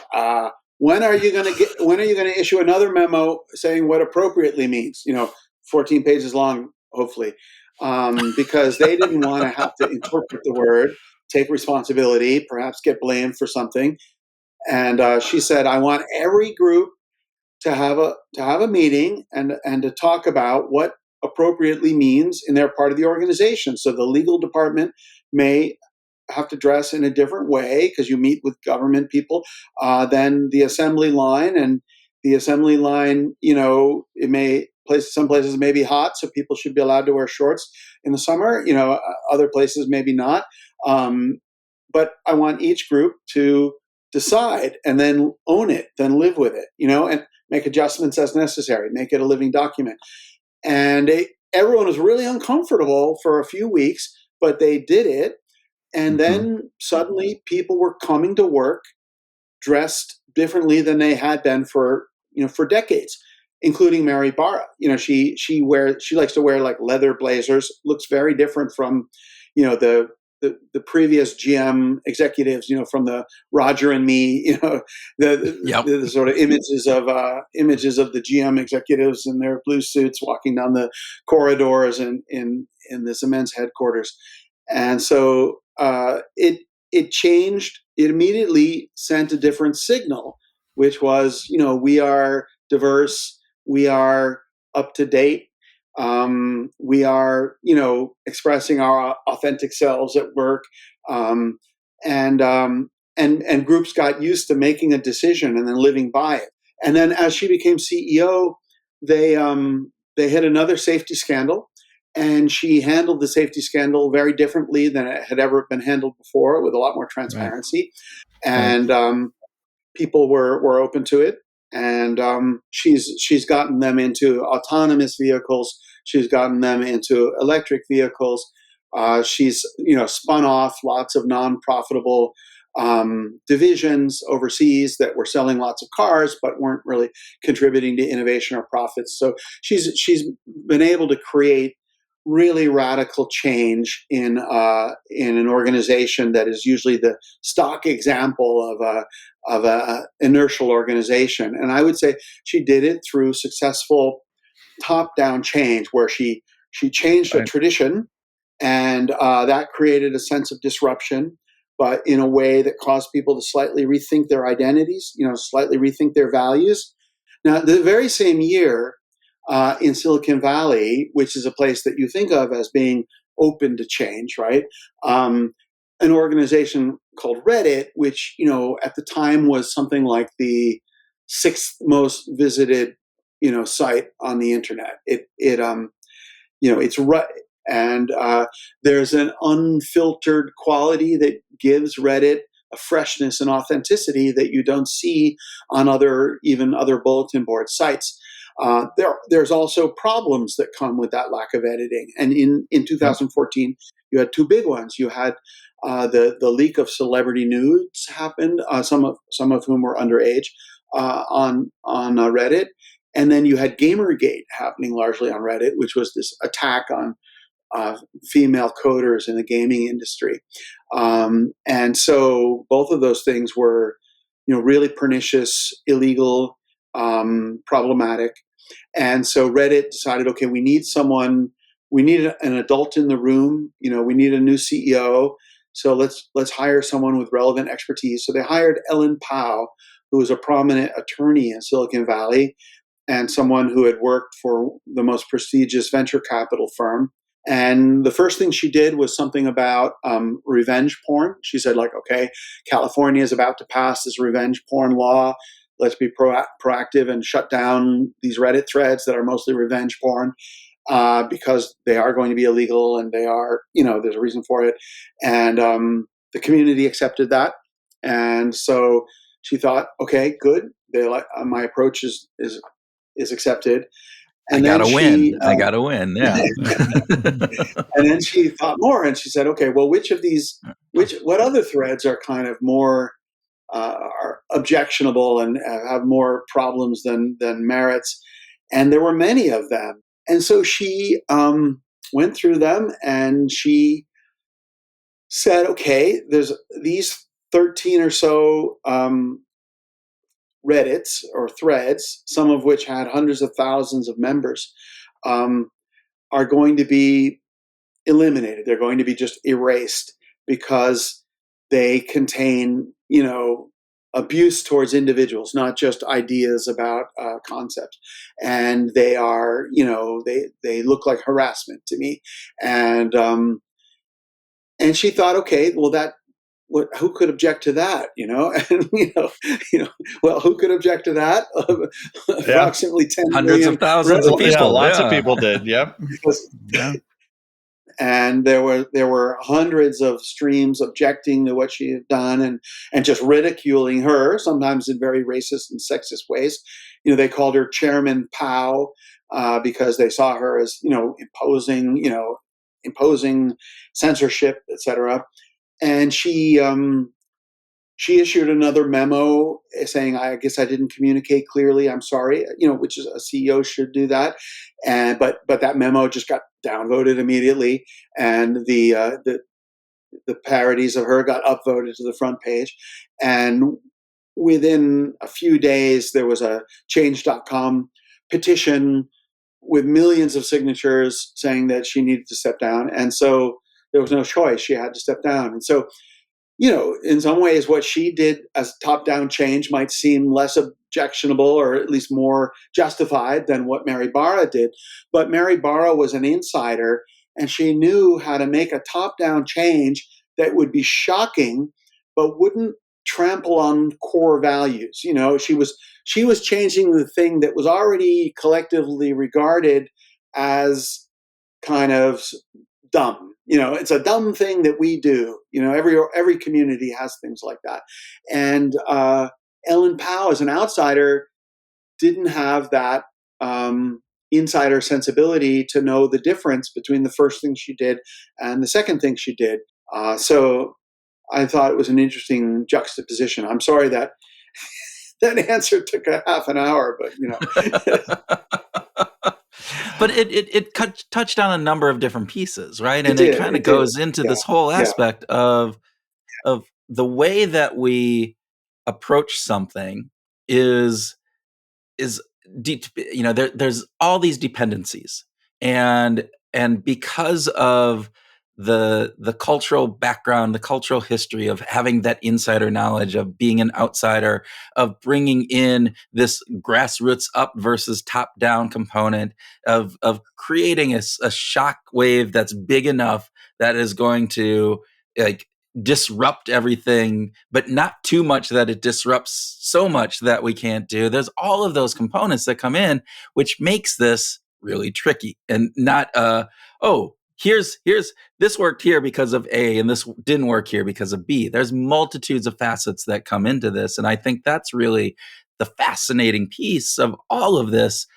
when are you going to issue another memo saying what appropriately means? 14 pages long, hopefully, because they didn't want to have to interpret the word, take responsibility, perhaps get blamed for something. And she said, I want every group to have a meeting and to talk about what appropriately means in their part of the organization. So the legal department may have to dress in a different way because you meet with government people than the assembly line. And the assembly line, some places may be hot, so people should be allowed to wear shorts in the summer. Other places maybe not. But I want each group to decide and then own it, then live with it, and make adjustments as necessary, make it a living document. And everyone was really uncomfortable for a few weeks, but they did it. And then suddenly people were coming to work dressed differently than they had been for decades, including Mary Barra. She likes to wear like leather blazers, looks very different from, the previous GM executives, from the Roger and Me, Yep. the sort of images of the GM executives in their blue suits walking down the corridors in this immense headquarters. And so it changed. It immediately sent a different signal, which was, we are diverse, we are up to date, we are, expressing our authentic selves at work, and groups got used to making a decision and then living by it. And then as she became CEO, they hit another safety scandal. And she handled the safety scandal very differently than it had ever been handled before, with a lot more Right. transparency. Right. And people were open to it. And she's gotten them into autonomous vehicles. She's gotten them into electric vehicles. She's spun off lots of non-profitable divisions overseas that were selling lots of cars but weren't really contributing to innovation or profits. So she's been able to create really radical change in an organization that is usually the stock example of a inertial organization. And I would say she did it through successful top-down change, where she changed a Right. tradition, and that created a sense of disruption, but in a way that caused people to slightly rethink their identities, slightly rethink their values. Now, the very same year, in Silicon Valley, which is a place that you think of as being open to change, right? An organization called Reddit, which at the time was something like the sixth most visited site on the internet. It's right, and there's an unfiltered quality that gives Reddit a freshness and authenticity that you don't see on even other bulletin board sites. There's also problems that come with that lack of editing. And in Yep. 2014, you had two big ones. You had the leak of celebrity nudes happened, some of whom were underage, on Reddit. And then you had Gamergate happening largely on Reddit, which was this attack on female coders in the gaming industry. And so both of those things were, really pernicious, illegal, problematic. And so Reddit decided, okay, we need an adult in the room. We need a new CEO. So let's hire someone with relevant expertise. So they hired Ellen Pao, who was a prominent attorney in Silicon Valley and someone who had worked for the most prestigious venture capital firm. And the first thing she did was something about revenge porn. She said, like, okay, California is about to pass this revenge porn law. Let's be proactive and shut down these Reddit threads that are mostly revenge porn, because they are going to be illegal, and they are, there's a reason for it. And the community accepted that. And so she thought, okay, good. My approach is accepted. I And then gotta win. she I gotta win. Yeah. and then she thought more, and she said, okay, well, what other threads are kind of more are objectionable and have more problems than merits? And there were many of them. And so she went through them, and she said, okay, there's these 13 or so Reddits or threads, some of which had hundreds of thousands of members, um, are going to be eliminated. They're going to be just erased because they contain, abuse towards individuals, not just ideas about concepts. And they are, they look like harassment to me. And she thought, okay, well, who could object to that? And well, who could object to that? Yeah. Approximately 10 Hundreds of million thousands of Well, yeah, people. lots of Yeah. people did. Yep. Yeah. And there were hundreds of streams objecting to what she had done, and just ridiculing her, sometimes in very racist and sexist ways. They called her Chairman Pow, because they saw her as imposing censorship, etc. And she issued another memo saying, I guess I didn't communicate clearly. I'm sorry, which is a CEO should do that. But that memo just got downvoted immediately. And the parodies of her got upvoted to the front page. And within a few days, there was a change.com petition with millions of signatures saying that she needed to step down. And so there was no choice. She had to step down. And so in some ways, what she did as top-down change might seem less objectionable, or at least more justified, than what Mary Barra did. But Mary Barra was an insider, and she knew how to make a top-down change that would be shocking, but wouldn't trample on core values. She was changing the thing that was already collectively regarded as kind of dumb. It's a dumb thing that we do. Every community has things like that. And Ellen Pao, as an outsider, didn't have that insider sensibility to know the difference between the first thing she did and the second thing she did. So I thought it was an interesting juxtaposition. I'm sorry that that answer took a half an hour, but But it touched on a number of different pieces, right? it And it did. kind of It did. goes into Yeah. this whole Yeah. aspect of the way that we approach something is is there's all these dependencies, and because of the cultural background, the cultural history of having that insider knowledge, of being an outsider, of bringing in this grassroots up versus top down component, of creating a shock wave that's big enough that is going to, like, disrupt everything, but not too much that it disrupts so much that we can't do. There's all of those components that come in, which makes this really tricky, and not oh, here's this worked here because of A, and this didn't work here because of B. There's multitudes of facets that come into this, and I think that's really the fascinating piece of all of this.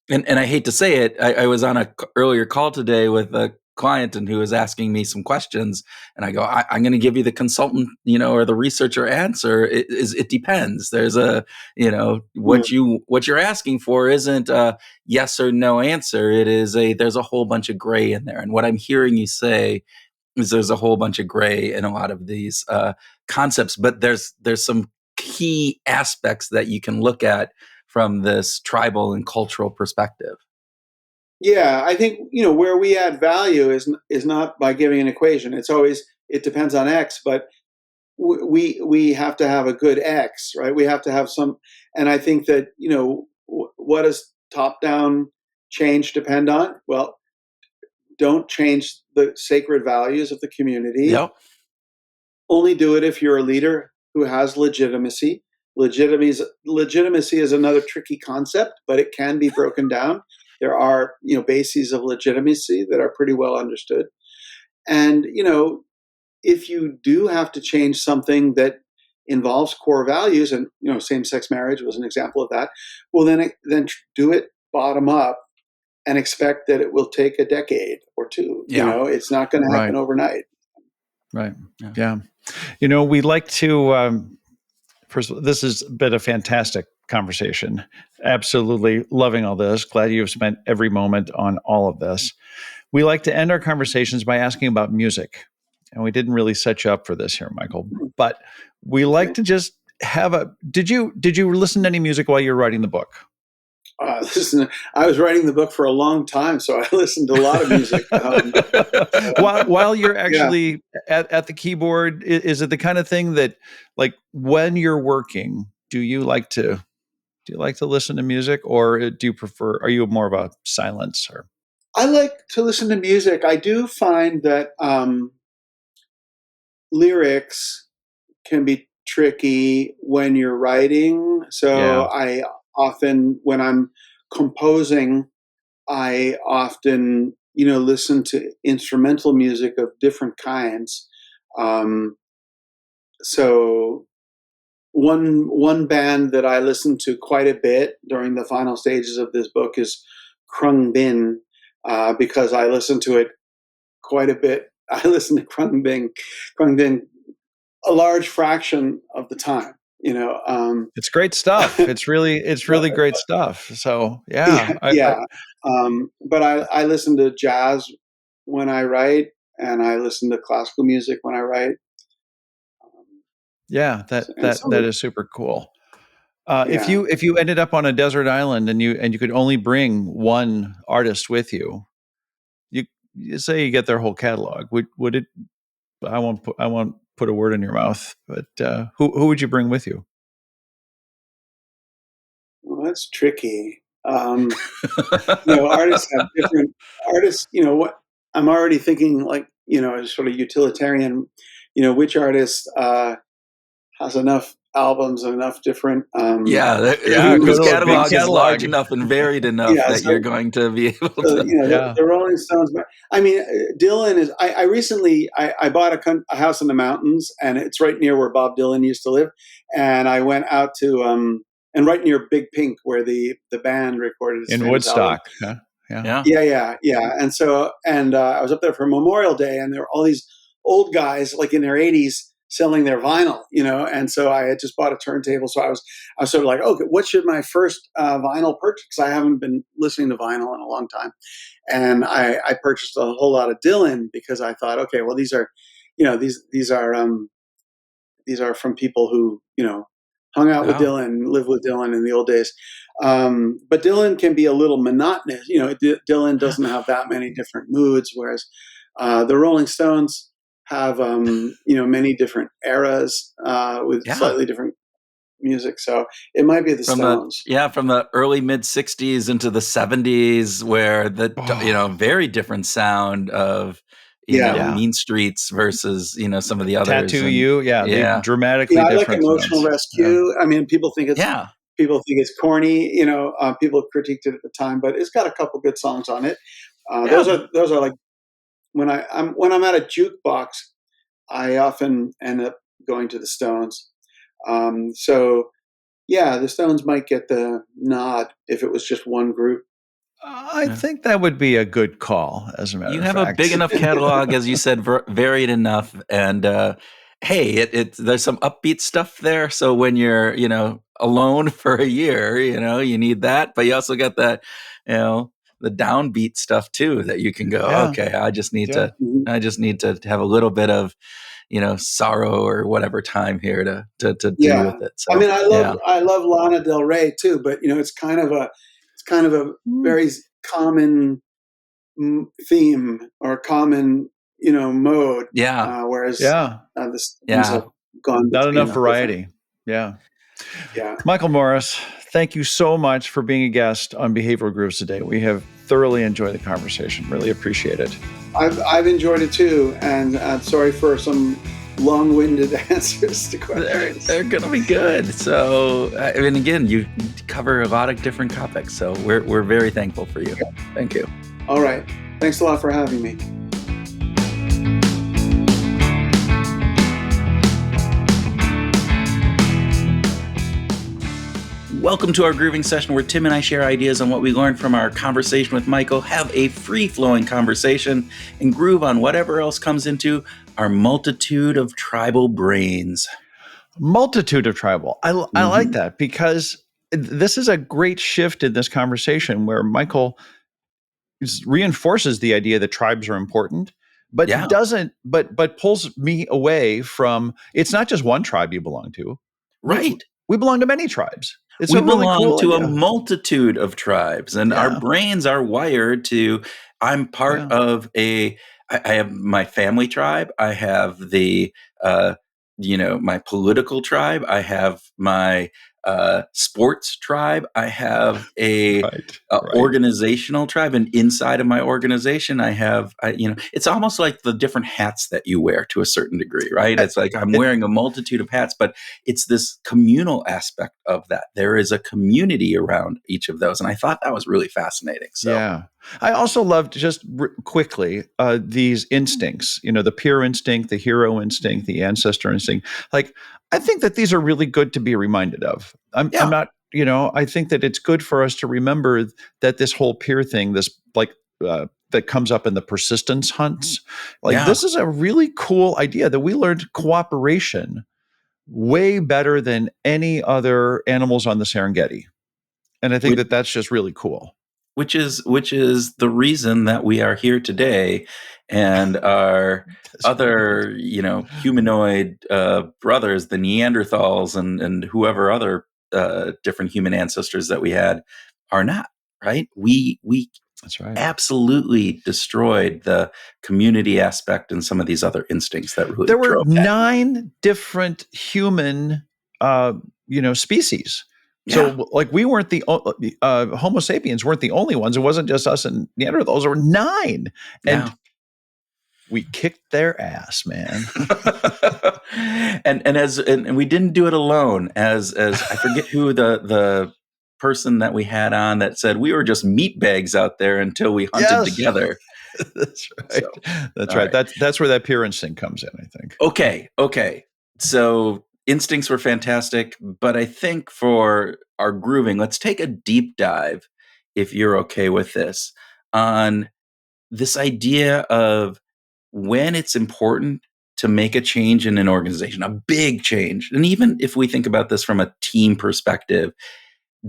And I hate to say it, I was on a earlier call today with a client, and who was asking me some questions, and I go, I'm going to give you the consultant, or the researcher answer. It depends. There's a, Mm. what you're asking for isn't a yes or no answer. There's a whole bunch of gray in there. And what I'm hearing you say is there's a whole bunch of gray in a lot of these concepts, but there's some key aspects that you can look at from this tribal and cultural perspective. Yeah, I think where we add value is not by giving an equation. It's always it depends on X, but we have to have a good X, right? We have to have some, and I think that what does top down change depend on? Well, don't change the sacred values of the community. Yep. Only do it if you're a leader who has legitimacy. Legitimacy is another tricky concept, but it can be broken down. There are bases of legitimacy that are pretty well understood. And if you do have to change something that involves core values, and same-sex marriage was an example of that, well then do it bottom up and expect that it will take a decade or two. Yeah. It's not going to happen Right. overnight. Right. Yeah. Yeah. We like to, first of all, this has been a fantastic conversation. Absolutely loving all this. Glad you've spent every moment on all of this. We like to end our conversations by asking about music. And we didn't really set you up for this here, Michael, but we like Okay. to just have did you listen to any music while you were writing the book? Listen, I was writing the book for a long time, so I listened to a lot of music. While you're Yeah. actually at the keyboard, is it the kind of thing that, like, when you're working, do you like to listen to music, or do you prefer? Are you more of a silencer? I like to listen to music. I do find that lyrics can be tricky when you're writing. So Yeah. I often, when I'm composing, I often, listen to instrumental music of different kinds. Um, so one band that I listened to quite a bit during the final stages of this book is Krung Bin, because I listened to it quite a bit. I listened to Krung Bin a large fraction of the time. It's great stuff. It's really great stuff. So yeah, Yeah, yeah. But I listen to jazz when I write, and I listen to classical music when I write. Um, yeah, and that so, is super cool. If yeah. you ended up on a desert island and you could only bring one artist with you, you, you say you get their whole catalog, would it? I won't put a word in your mouth, but who would you bring with you? Well, that's tricky. Artists have different artists. What I'm already thinking, like, as sort of utilitarian. Which artist has enough albums and enough different Yeah, Yeah, go whose to a big catalog is large catalog. enough and varied enough yeah. that you're So going to be able So, to. Yeah, the Rolling Stones. But I mean, Dylan is. I recently I bought a house in the mountains, and it's right near where Bob Dylan used to live. And I went out to and right near Big Pink, where the band recorded its in famous album. Woodstock. Huh? Yeah, Yeah. Yeah. And so I was up there for Memorial Day, and there were all these old guys, like in their 80s, selling their vinyl, and so I had just bought a turntable. So I was sort of like, okay, what should my first vinyl purchase? Because I haven't been listening to vinyl in a long time, and I purchased a whole lot of Dylan because I thought, okay, well these are, these are from people who hung out with Yeah. Dylan, lived with Dylan in the old days. But Dylan can be a little monotonous. Dylan doesn't have that many different moods, whereas the Rolling Stones have many different eras with Yeah. slightly different music. So it might be the Stones. From the early mid 60s into the 70s, where Oh, very different sound of, Yeah. yeah. Mean Streets versus, some of the others. Tattoo And You. Yeah. They yeah. dramatically Yeah, I like different Emotional sounds. Yeah. Rescue. I mean, Yeah. people think it's corny. People critiqued it at the time, but it's got a couple good songs on it. Yeah. Those are like when I'm at a jukebox, I often end up going to the Stones. So yeah, the Stones might get the nod if it was just one group. I think that would be a good call, as a matter You of have a big fact. enough catalog, as you said, varied enough, and hey, there's some upbeat stuff there. So when you're, alone for a year, you need that, but you also got that, you know, the downbeat stuff too that you can go, Yeah. okay, Yeah. Mhm. I just need to have a little bit of, sorrow or whatever time here to deal Yeah, with it. I So mean, yeah, I love Lana Del Rey too, but it's kind of a Mm. very common theme or common mode, yeah, whereas Yeah. the Stones have yeah. gone Not between enough a different. variety. Yeah. Yeah, Michael Morris, thank you so much for being a guest on Behavioral Grooves today. We have thoroughly enjoyed the conversation. Really appreciate it. I've enjoyed it too, and sorry for some long-winded answers to questions. They're gonna be good. So, I mean, again, you cover a lot of different topics. So we're very thankful for you. Thank you. All right, thanks a lot for having me. Welcome to our grooving session where Tim and I share ideas on what we learned from our conversation with Michael, have a free-flowing conversation, and groove on whatever else comes into our multitude of tribal brains. Multitude of tribal. I like Mm-hmm. that because this is a great shift in this conversation where Michael reinforces the idea that tribes are important, but Yeah, doesn't, but pulls me away from it's not just one tribe you belong to. We, right. we belong to many tribes. It's We a really belong cool to a idea. multitude of tribes, and our Yeah. brains are wired to. I'm part Yeah. of I have my family tribe. I have uh, my political tribe. I have my sports tribe. I have Right. a Right. organizational tribe, and inside of my organization, it's almost like the different hats that you wear to a certain degree, right? Uh, It's like I'm It, wearing a multitude of hats, but it's this communal aspect of that. There is a community around each of those. And I thought that was really fascinating. So, yeah. I also loved just quickly these instincts, the peer instinct, the hero instinct, the ancestor instinct. Like, I think that these are really good to be reminded of. I'm yeah, not, I think that it's good for us to remember that this whole peer thing, this like, that comes up in the persistence hunts, like yeah. this is a really cool idea that we learned cooperation way better than any other animals on the Serengeti. And I think Which, that that's just really cool. which is the reason that we are here today and our That's right. other, humanoid brothers, the Neanderthals and whoever other different human ancestors that we had are not, right? We That's right. absolutely destroyed the community aspect and some of these other instincts that really There were drove that. 9 different human, species. Yeah, So, like, we weren't Homo sapiens weren't the only ones. It wasn't just us and Neanderthals. There were 9, yeah. and we kicked their ass, man. and we didn't do it alone. As I forget who the person that we had on that said we were just meat bags out there until we hunted Yes, together. that's So, right. That's all right. right. That's where that pure instinct comes in, I think. Okay. So instincts were fantastic, but I think for our grooving, let's take a deep dive, if you're okay with this, on this idea of when it's important to make a change in an organization, a big change. And even if we think about this from a team perspective,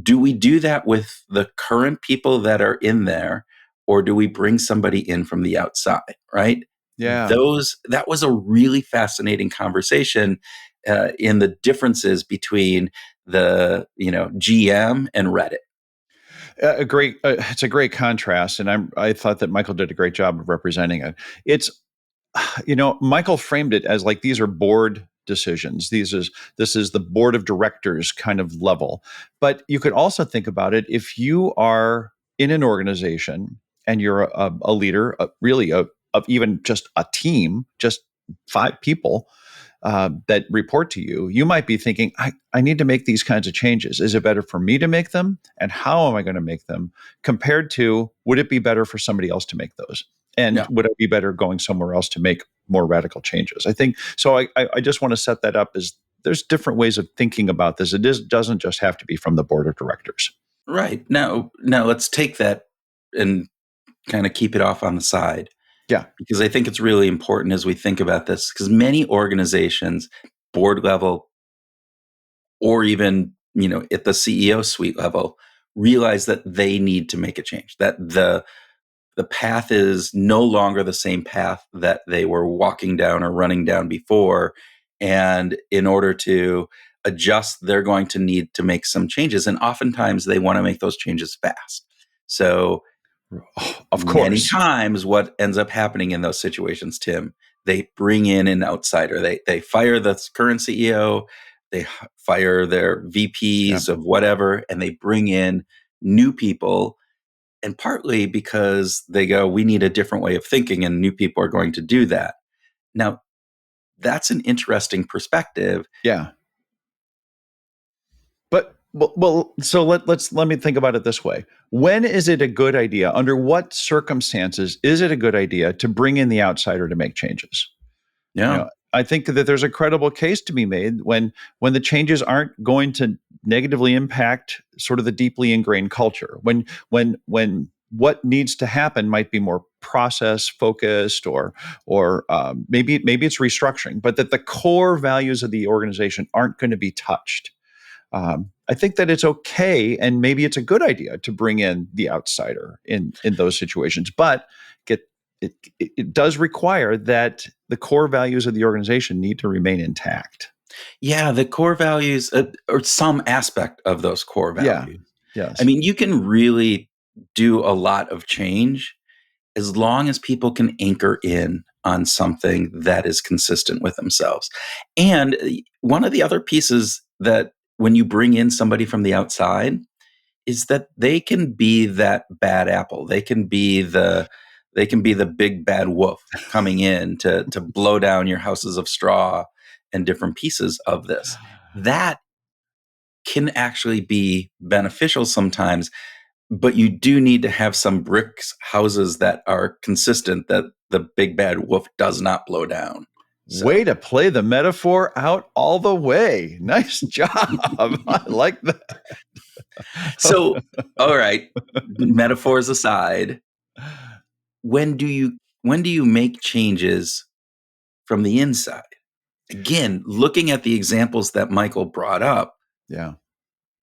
do we do that with the current people that are in there, or do we bring somebody in from the outside, right? Yeah. That was a really fascinating conversation in the differences between the GM and Reddit. It's a great contrast, and I thought that Michael did a great job of representing it. It's Michael framed it as like these are board decisions. This is the board of directors kind of level. But you could also think about it if you are in an organization and you're a leader, really of even just a team, just 5 people that report to you, you might be thinking, I need to make these kinds of changes. Is it better for me to make them? And how am I going to make them? Compared to, would it be better for somebody else to make those? And Yeah. would it be better going somewhere else to make more radical changes? I think so. I just want to set that up as there's different ways of thinking about this. Doesn't just have to be from the board of directors. Right. Now let's take that and kind of keep it off on the side, Yeah. because I think it's really important as we think about this, because many organizations, board level, or even, at the CEO suite level, realize that they need to make a change, that the path is no longer the same path that they were walking down or running down before. And in order to adjust, they're going to need to make some changes. And oftentimes they want to make those changes fast. So Oh, of many course. times what ends up happening in those situations, Tim, they bring in an outsider. They fire the current CEO, they fire their Yeah. VPs of whatever, and they bring in new people. And partly because they go, we need a different way of thinking, and new people are going to do that. Now, that's an interesting perspective. Yeah. But well, so let me think about it this way. When is it a good idea? Under what circumstances is it a good idea to bring in the outsider to make changes? Yeah. I think that there's a credible case to be made when the changes aren't going to negatively impact sort of the deeply ingrained culture. When what needs to happen might be more process focused, or maybe it's restructuring, but that the core values of the organization aren't going to be touched. I think that it's okay, and maybe it's a good idea to bring in the outsider in those situations, but get it does require that the core values of the organization need to remain intact. Yeah. The core values, or some aspect of those core Yeah. values. I Yes. mean, you can really do a lot of change as long as people can anchor in on something that is consistent with themselves. And one of the other pieces that when you bring in somebody from the outside is that they can be that bad apple. They can be the big bad wolf coming in to blow down your houses of straw and different pieces of this. That can actually be beneficial sometimes, but you do need to have some bricks houses that are consistent, that the big bad wolf does not blow down. Way So, to play the metaphor out all the way. Nice job. I like that. so all right, metaphors aside, when do you make changes from the inside? Again, looking at the examples that Michael brought up, Yeah.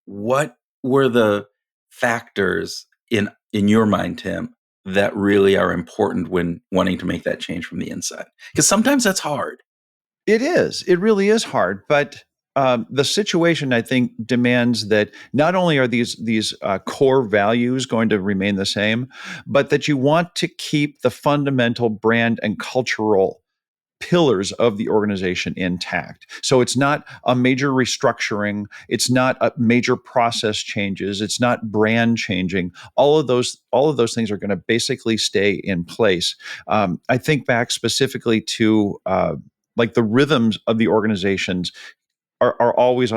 what were the factors in your mind, Tim, that really are important when wanting to make that change from the inside? Because sometimes that's hard. It is. It really is hard, but the situation I think demands that not only are these core values going to remain the same, but that you want to keep the fundamental brand and cultural pillars of the organization intact. So it's not a major restructuring, it's not a major process changes, it's not brand changing. All of those things are going to basically stay in place. I think back specifically to like the rhythms of the organizations are always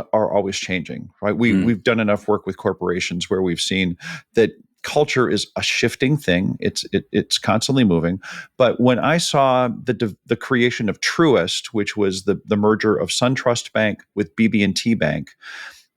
changing, right? Mm, We've done enough work with corporations where we've seen that culture is a shifting thing. It's constantly moving. But when I saw the creation of Truist, which was the merger of SunTrust Bank with BB&T Bank,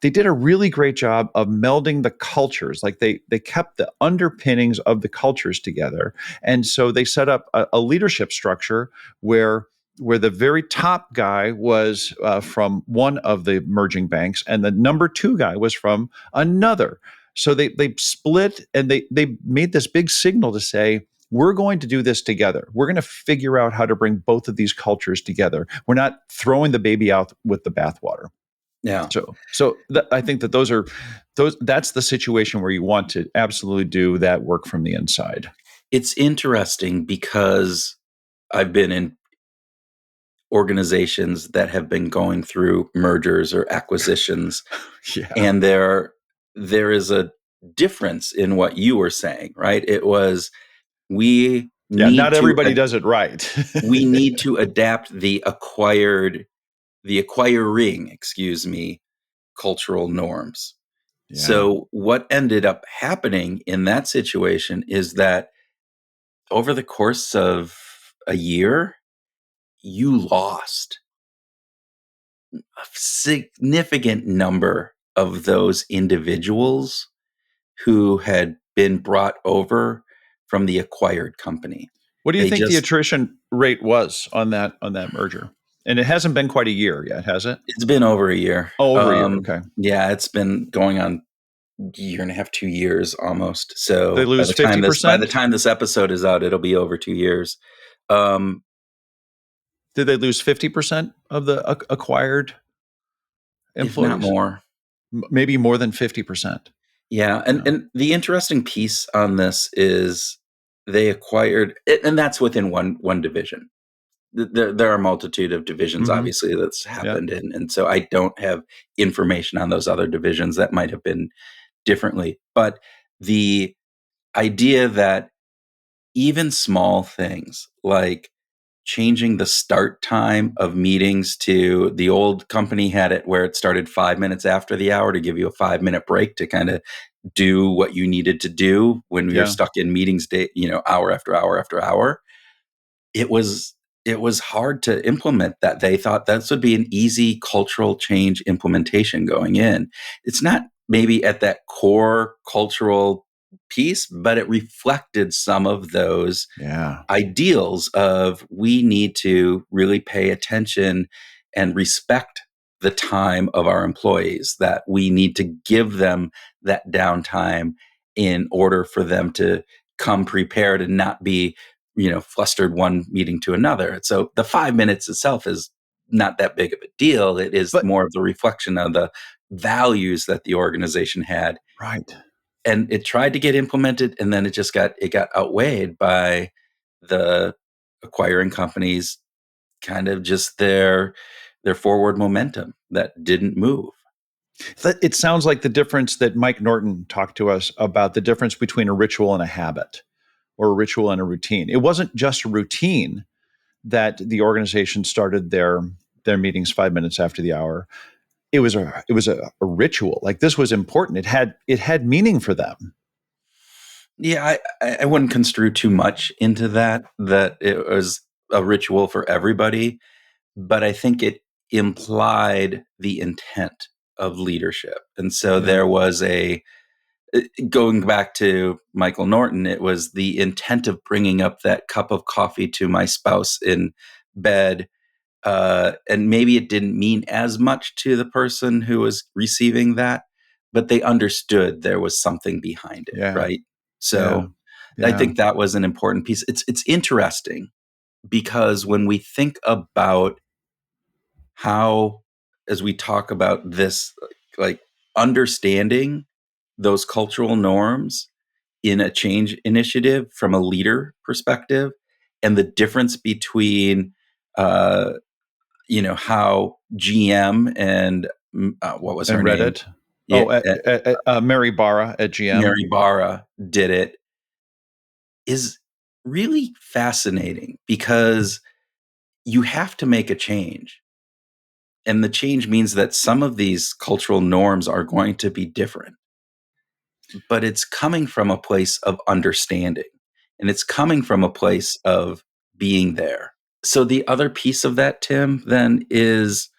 they did a really great job of melding the cultures. Like they kept the underpinnings of the cultures together, and so they set up a leadership structure where where the very top guy was from one of the merging banks, and the number two guy was from another. So they split, and they made this big signal to say, we're going to do this together. We're going to figure out how to bring both of these cultures together. We're not throwing the baby out with the bathwater. Yeah. So I think that that's the situation where you want to absolutely do that work from the inside. It's interesting because I've been in organizations that have been going through mergers or acquisitions, Yeah. and there is a difference in what you were saying, right? It was we Yeah, need not to everybody does it right. we need to adapt the acquiring, excuse me, cultural norms. Yeah. So what ended up happening in that situation is that over the course of a year, you lost a significant number of those individuals who had been brought over from the acquired company. What do you They think the just attrition rate was on that merger? And it hasn't been quite a year yet, has it? It's been over a year. Oh, over a year. Okay. Yeah, it's been going on year and a half, 2 years almost. They So lose by the 50%? time this episode is out, it'll be over 2 years. Um, Did they lose 50% of the acquired if not employees? more. Maybe more than 50%. Yeah, Yeah. and the interesting piece on this is they acquired, and that's within one division. There are a multitude of divisions, Mm-hmm. obviously, that's Yeah. happened, and so I don't have information on those other divisions that might have been differently. But the idea that even small things like changing the start time of meetings, to the old company had it where it started 5 minutes after the hour to give you a 5 minute break to kind of do what you needed to do when you're Yeah. stuck in meetings day, hour after hour after hour. It was it was hard to implement that. They thought this would be an easy cultural change implementation going in. It's not maybe at that core cultural piece, but it reflected some of those Yeah. ideals of we need to really pay attention and respect the time of our employees, that we need to give them that downtime in order for them to come prepared and not be flustered one meeting to another. So the 5 minutes itself is not that big of a deal. It is But more of the reflection of the values that the organization had, right. and it tried to get implemented, and then it got outweighed by the acquiring companies, kind of just their forward momentum that didn't move. It sounds like the difference that Mike Norton talked to us about, the difference between a ritual and a habit, or a ritual and a routine. It wasn't just a routine that the organization started their meetings 5 minutes after the hour. It was a ritual. Like, this was important. It had meaning for them. Yeah, I wouldn't construe too much into that it was a ritual for everybody, but I think it implied the intent of leadership. And so Yeah. there was going back to Michael Norton, it was the intent of bringing up that cup of coffee to my spouse in bed. And maybe it didn't mean as much to the person who was receiving that, but they understood there was something behind it, Yeah. right? Yeah. So I Yeah. think that was an important piece. It's interesting because when we think about how, as we talk about this, like understanding those cultural norms in a change initiative from a leader perspective, and the difference between uh, how GM and what was And her name? Reddit. Yeah, Oh, Mary Barra at GM. Mary Barra did it, is really fascinating because you have to make a change. And the change means that some of these cultural norms are going to be different, but it's coming from a place of understanding, and it's coming from a place of being there. So the other piece of that, Tim, then is,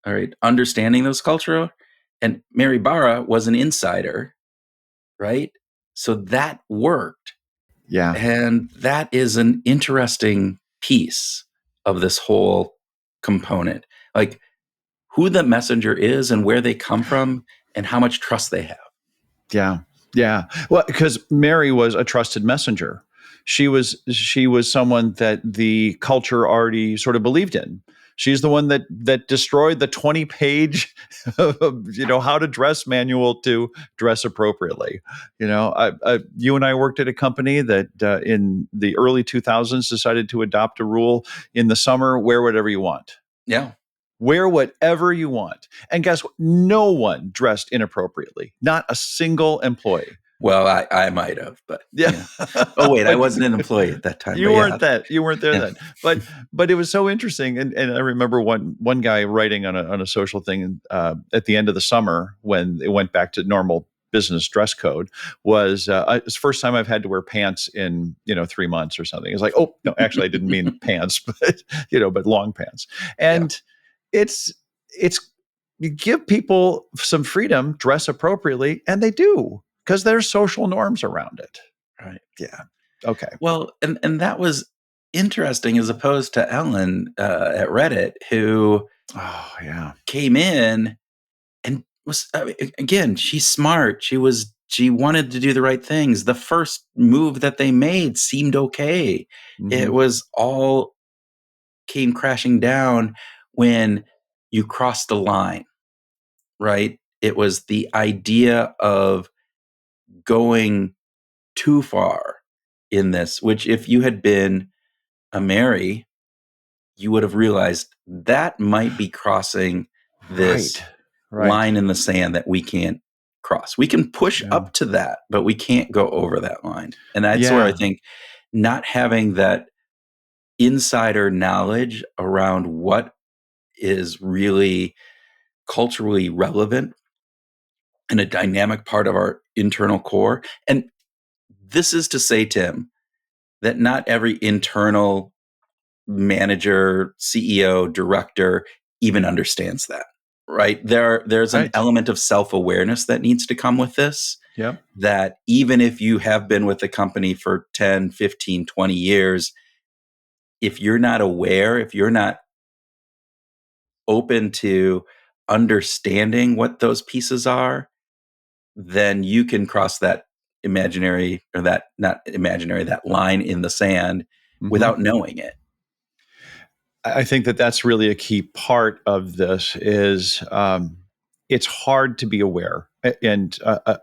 all right, understanding those cultural, and Mary Barra was an insider, right? So that worked. Yeah. And that is an interesting piece of this whole component. Like who the messenger is and where they come from and how much trust they have. Yeah. Yeah. Well, because Mary was a trusted messenger. She was someone that the culture already sort of believed in. She's the one that destroyed the 20-page, how to dress manual to dress appropriately. You and I worked at a company that in the early 2000s decided to adopt a rule in the summer: wear whatever you want. Yeah. Wear whatever you want. And guess what? No one dressed inappropriately. Not a single employee. Well, I might have, but Yeah. yeah. Oh wait, I But wasn't an employee at that time. you But yeah, weren't that. You weren't there yeah, then. But it was so interesting. And I remember one guy writing on a social thing at the end of the summer when it went back to normal business dress code was it's the first time I've had to wear pants in 3 months or something. It's like, oh no, actually I didn't mean pants, but long pants. yeah, And it's you give people some freedom, dress appropriately, and they do because there's social norms around it. right. Yeah. Okay. Well, and that was interesting as opposed to Ellen at Reddit, who Oh yeah. came in and was again. She's smart. She wanted to do the right things. The first move that they made seemed okay. It Hmm. was all came crashing down when you crossed the line, right? It was the idea of going too far in this, which if you had been a Mary, you would have realized that might be crossing Right. this Right. line in the sand that we can't cross. We can push Yeah. up to that, but we can't go over that line. And that's where I Yeah. think not having that insider knowledge around what is really culturally relevant and a dynamic part of our internal core. And this is to say, Tim, that not every internal manager, CEO, director even understands that, right? There's an Right. element of self-awareness that needs to come with this, Yep. that even if you have been with the company for 10, 15, 20 years, if you're not aware, if you're not open to understanding what those pieces are, then you can cross that imaginary or that not imaginary, that line in the sand Hmm. without knowing it. I think that that's really a key part of this is it's hard to be aware. And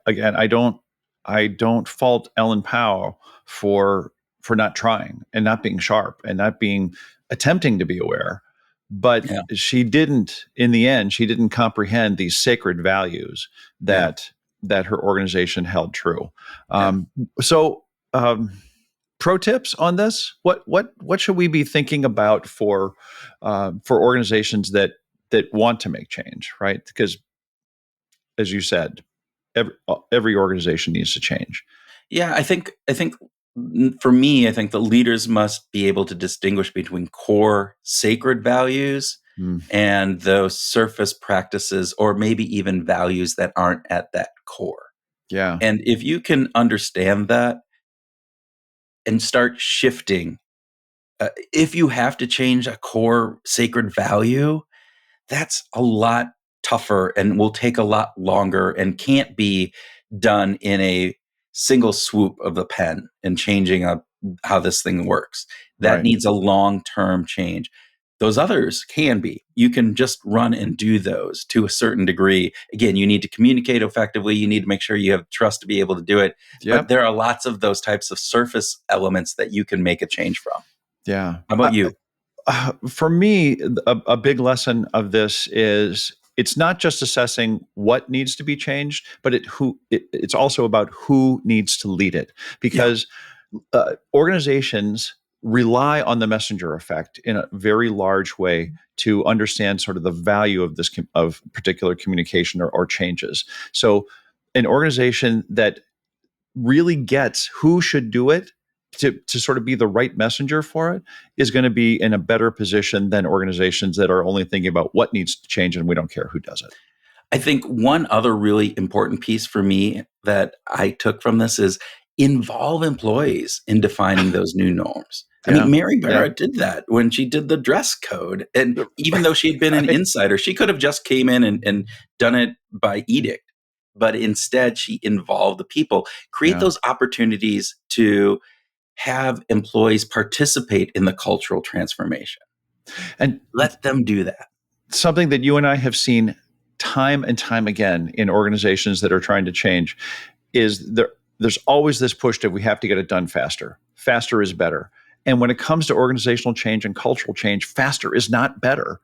again, I don't fault Ellen Powell for not trying and not being sharp and not being attempting to be aware. But Yeah. she didn't, in the end, she didn't comprehend these sacred values Yeah. that her organization held true. Yeah. Um, so. Pro tips on this? What should we be thinking about for organizations that want to make change, right? Because as you said, every organization needs to change. Yeah, I think for me, I think the leaders must be able to distinguish between core sacred values Mm, and those surface practices or maybe even values that aren't at that core. yeah, And if you can understand that and start shifting, if you have to change a core sacred value, that's a lot tougher and will take a lot longer and can't be done in a single swoop of the pen and changing how this thing works. That right. needs a long term change. Those others can be. You can just run and do those to a certain degree. Again, you need to communicate effectively. You need to make sure you have trust to be able to do it. But Yep. there are lots of those types of surface elements that you can make a change from. Yeah. How about you? For me, a big lesson of this is it's not just assessing what needs to be changed, but it's also about who needs to lead it. Yeah. Because organizations rely on the messenger effect in a very large way to understand sort of the value of this of particular communication or changes. So, an organization that really gets who should do it to sort of be the right messenger for it is going to be in a better position than organizations that are only thinking about what needs to change and we don't care who does it. I think one other really important piece for me that I took from this is involve employees in defining those new norms. I mean, Yeah. Mary Yeah. Barra did that when she did the dress code. And even though she'd been an Right. insider, she could have just came in and done it by edict. But instead, she involved the people. Create Yeah. those opportunities to have employees participate in the cultural transformation. And Let them do that. something that you and I have seen time and time again in organizations that are trying to change is there's always this push that we have to get it done faster. Faster is better. And when it comes to organizational change and cultural change, faster is not better.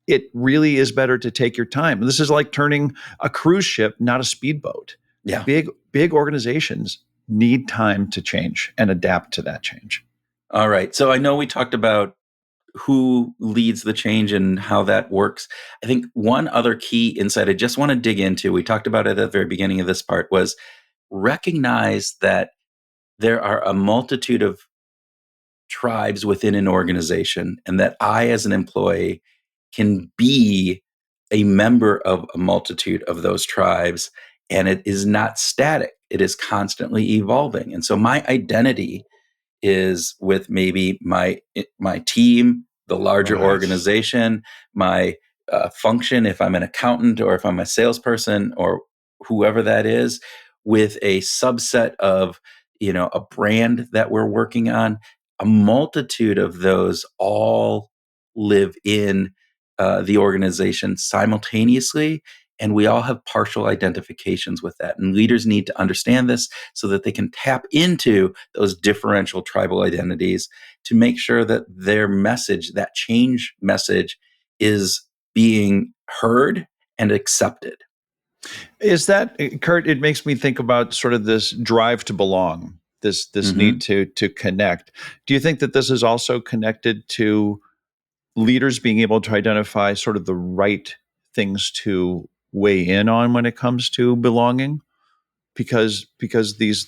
It really is better to take your time. This is like turning a cruise ship, not a speedboat. Yeah. Big organizations need time to change and adapt to that change. All right. So I know we talked about who leads the change and how that works. I think one other key insight I just want to dig into, we talked about it at the very beginning of this part, was recognize that there are a multitude of tribes within an organization, and that I, as an employee, can be a member of a multitude of those tribes. And it is not static, it is constantly evolving. And so my identity is with maybe my team, the larger Right. organization, my function, if I'm an accountant or if I'm a salesperson or whoever that is, with a subset of a brand that we're working on. A multitude of those all live in the organization simultaneously, and we all have partial identifications with that. And leaders need to understand this so that they can tap into those differential tribal identities to make sure that their message, that change message, is being heard and accepted. Is that, Kurt? It makes me think about sort of this drive to belong, this need Mm-hmm. to connect. Do you think that this is also connected to leaders being able to identify sort of the right things to weigh in on when it comes to belonging? Because these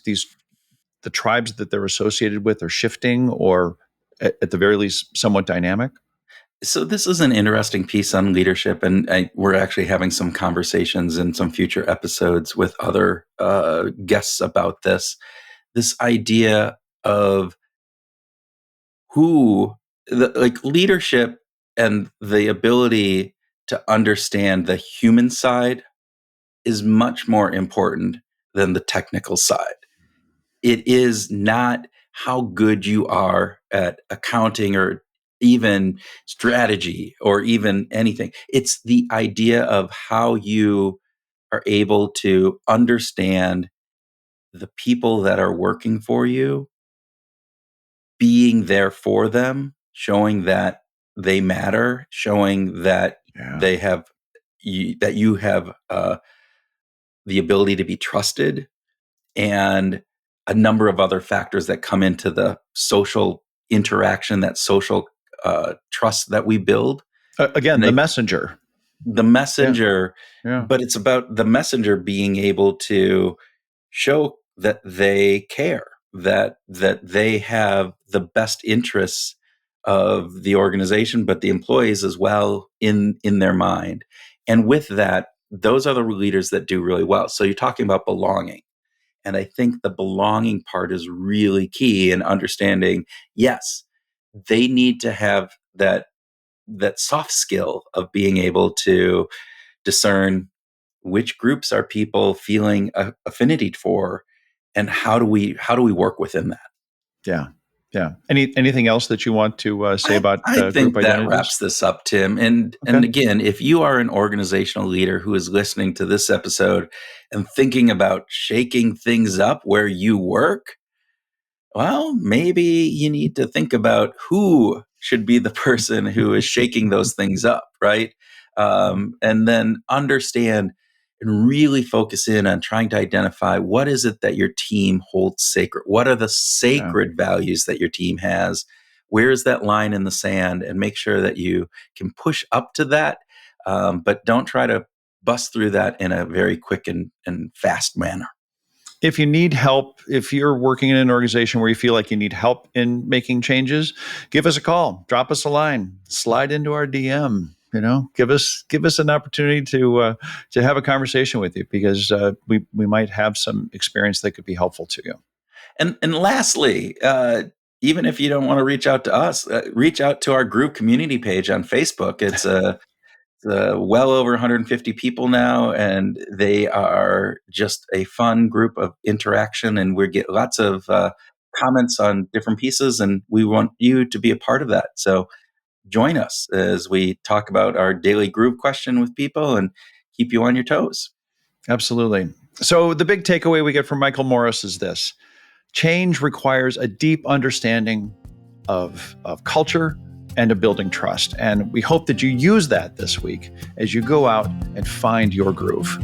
the tribes that they're associated with are shifting, or at the very least, somewhat dynamic. So this is an interesting piece on leadership, and we're actually having some conversations in some future episodes with other guests about this. This idea of like leadership and the ability to understand the human side is much more important than the technical side. It is not how good you are at accounting or even strategy or even anything. It's the idea of how you are able to understand the people that are working for you, being there for them, showing that they matter, showing that Yeah. they have that you have the ability to be trusted, and a number of other factors that come into the social interaction, that social trust that we build. Again, And the messenger. the Yeah. messenger, Yeah. but it's about the messenger being able to show that they care, that they have the best interests of the organization, but the employees as well in their mind. And with that, those are the leaders that do really well. So you're talking about belonging. And I think the belonging part is really key in understanding, yes, they need to have that soft skill of being able to discern which groups are people feeling affinity for, and how do we work within that. Yeah. Yeah. Anything else that you want to say I, about I group think that identities? wraps this up, Tim. And Okay. again, if you are an organizational leader who is listening to this episode and thinking about shaking things up where you work, well, maybe you need to think about who should be the person who is shaking those things up, right? And then understand and really focus in on trying to identify what is it that your team holds sacred? What are the Yeah. sacred values that your team has? Where is that line in the sand? And make sure that you can push up to that, but don't try to bust through that in a very quick and fast manner. If you need help, if you're working in an organization where you feel like you need help in making changes, give us a call, drop us a line, slide into our DM. Give us an opportunity to have a conversation with you, because we might have some experience that could be helpful to you. And lastly, even if you don't want to reach out to us, reach out to our group community page on Facebook. It's well over 150 people now, and they are just a fun group of interaction. And we get lots of comments on different pieces, and we want you to be a part of that. So join us as we talk about our daily groove question with people and keep you on your toes. Absolutely. So the big takeaway we get from Michael Morris is this: change requires a deep understanding of culture and of building trust. And we hope that you use that this week as you go out and find your groove.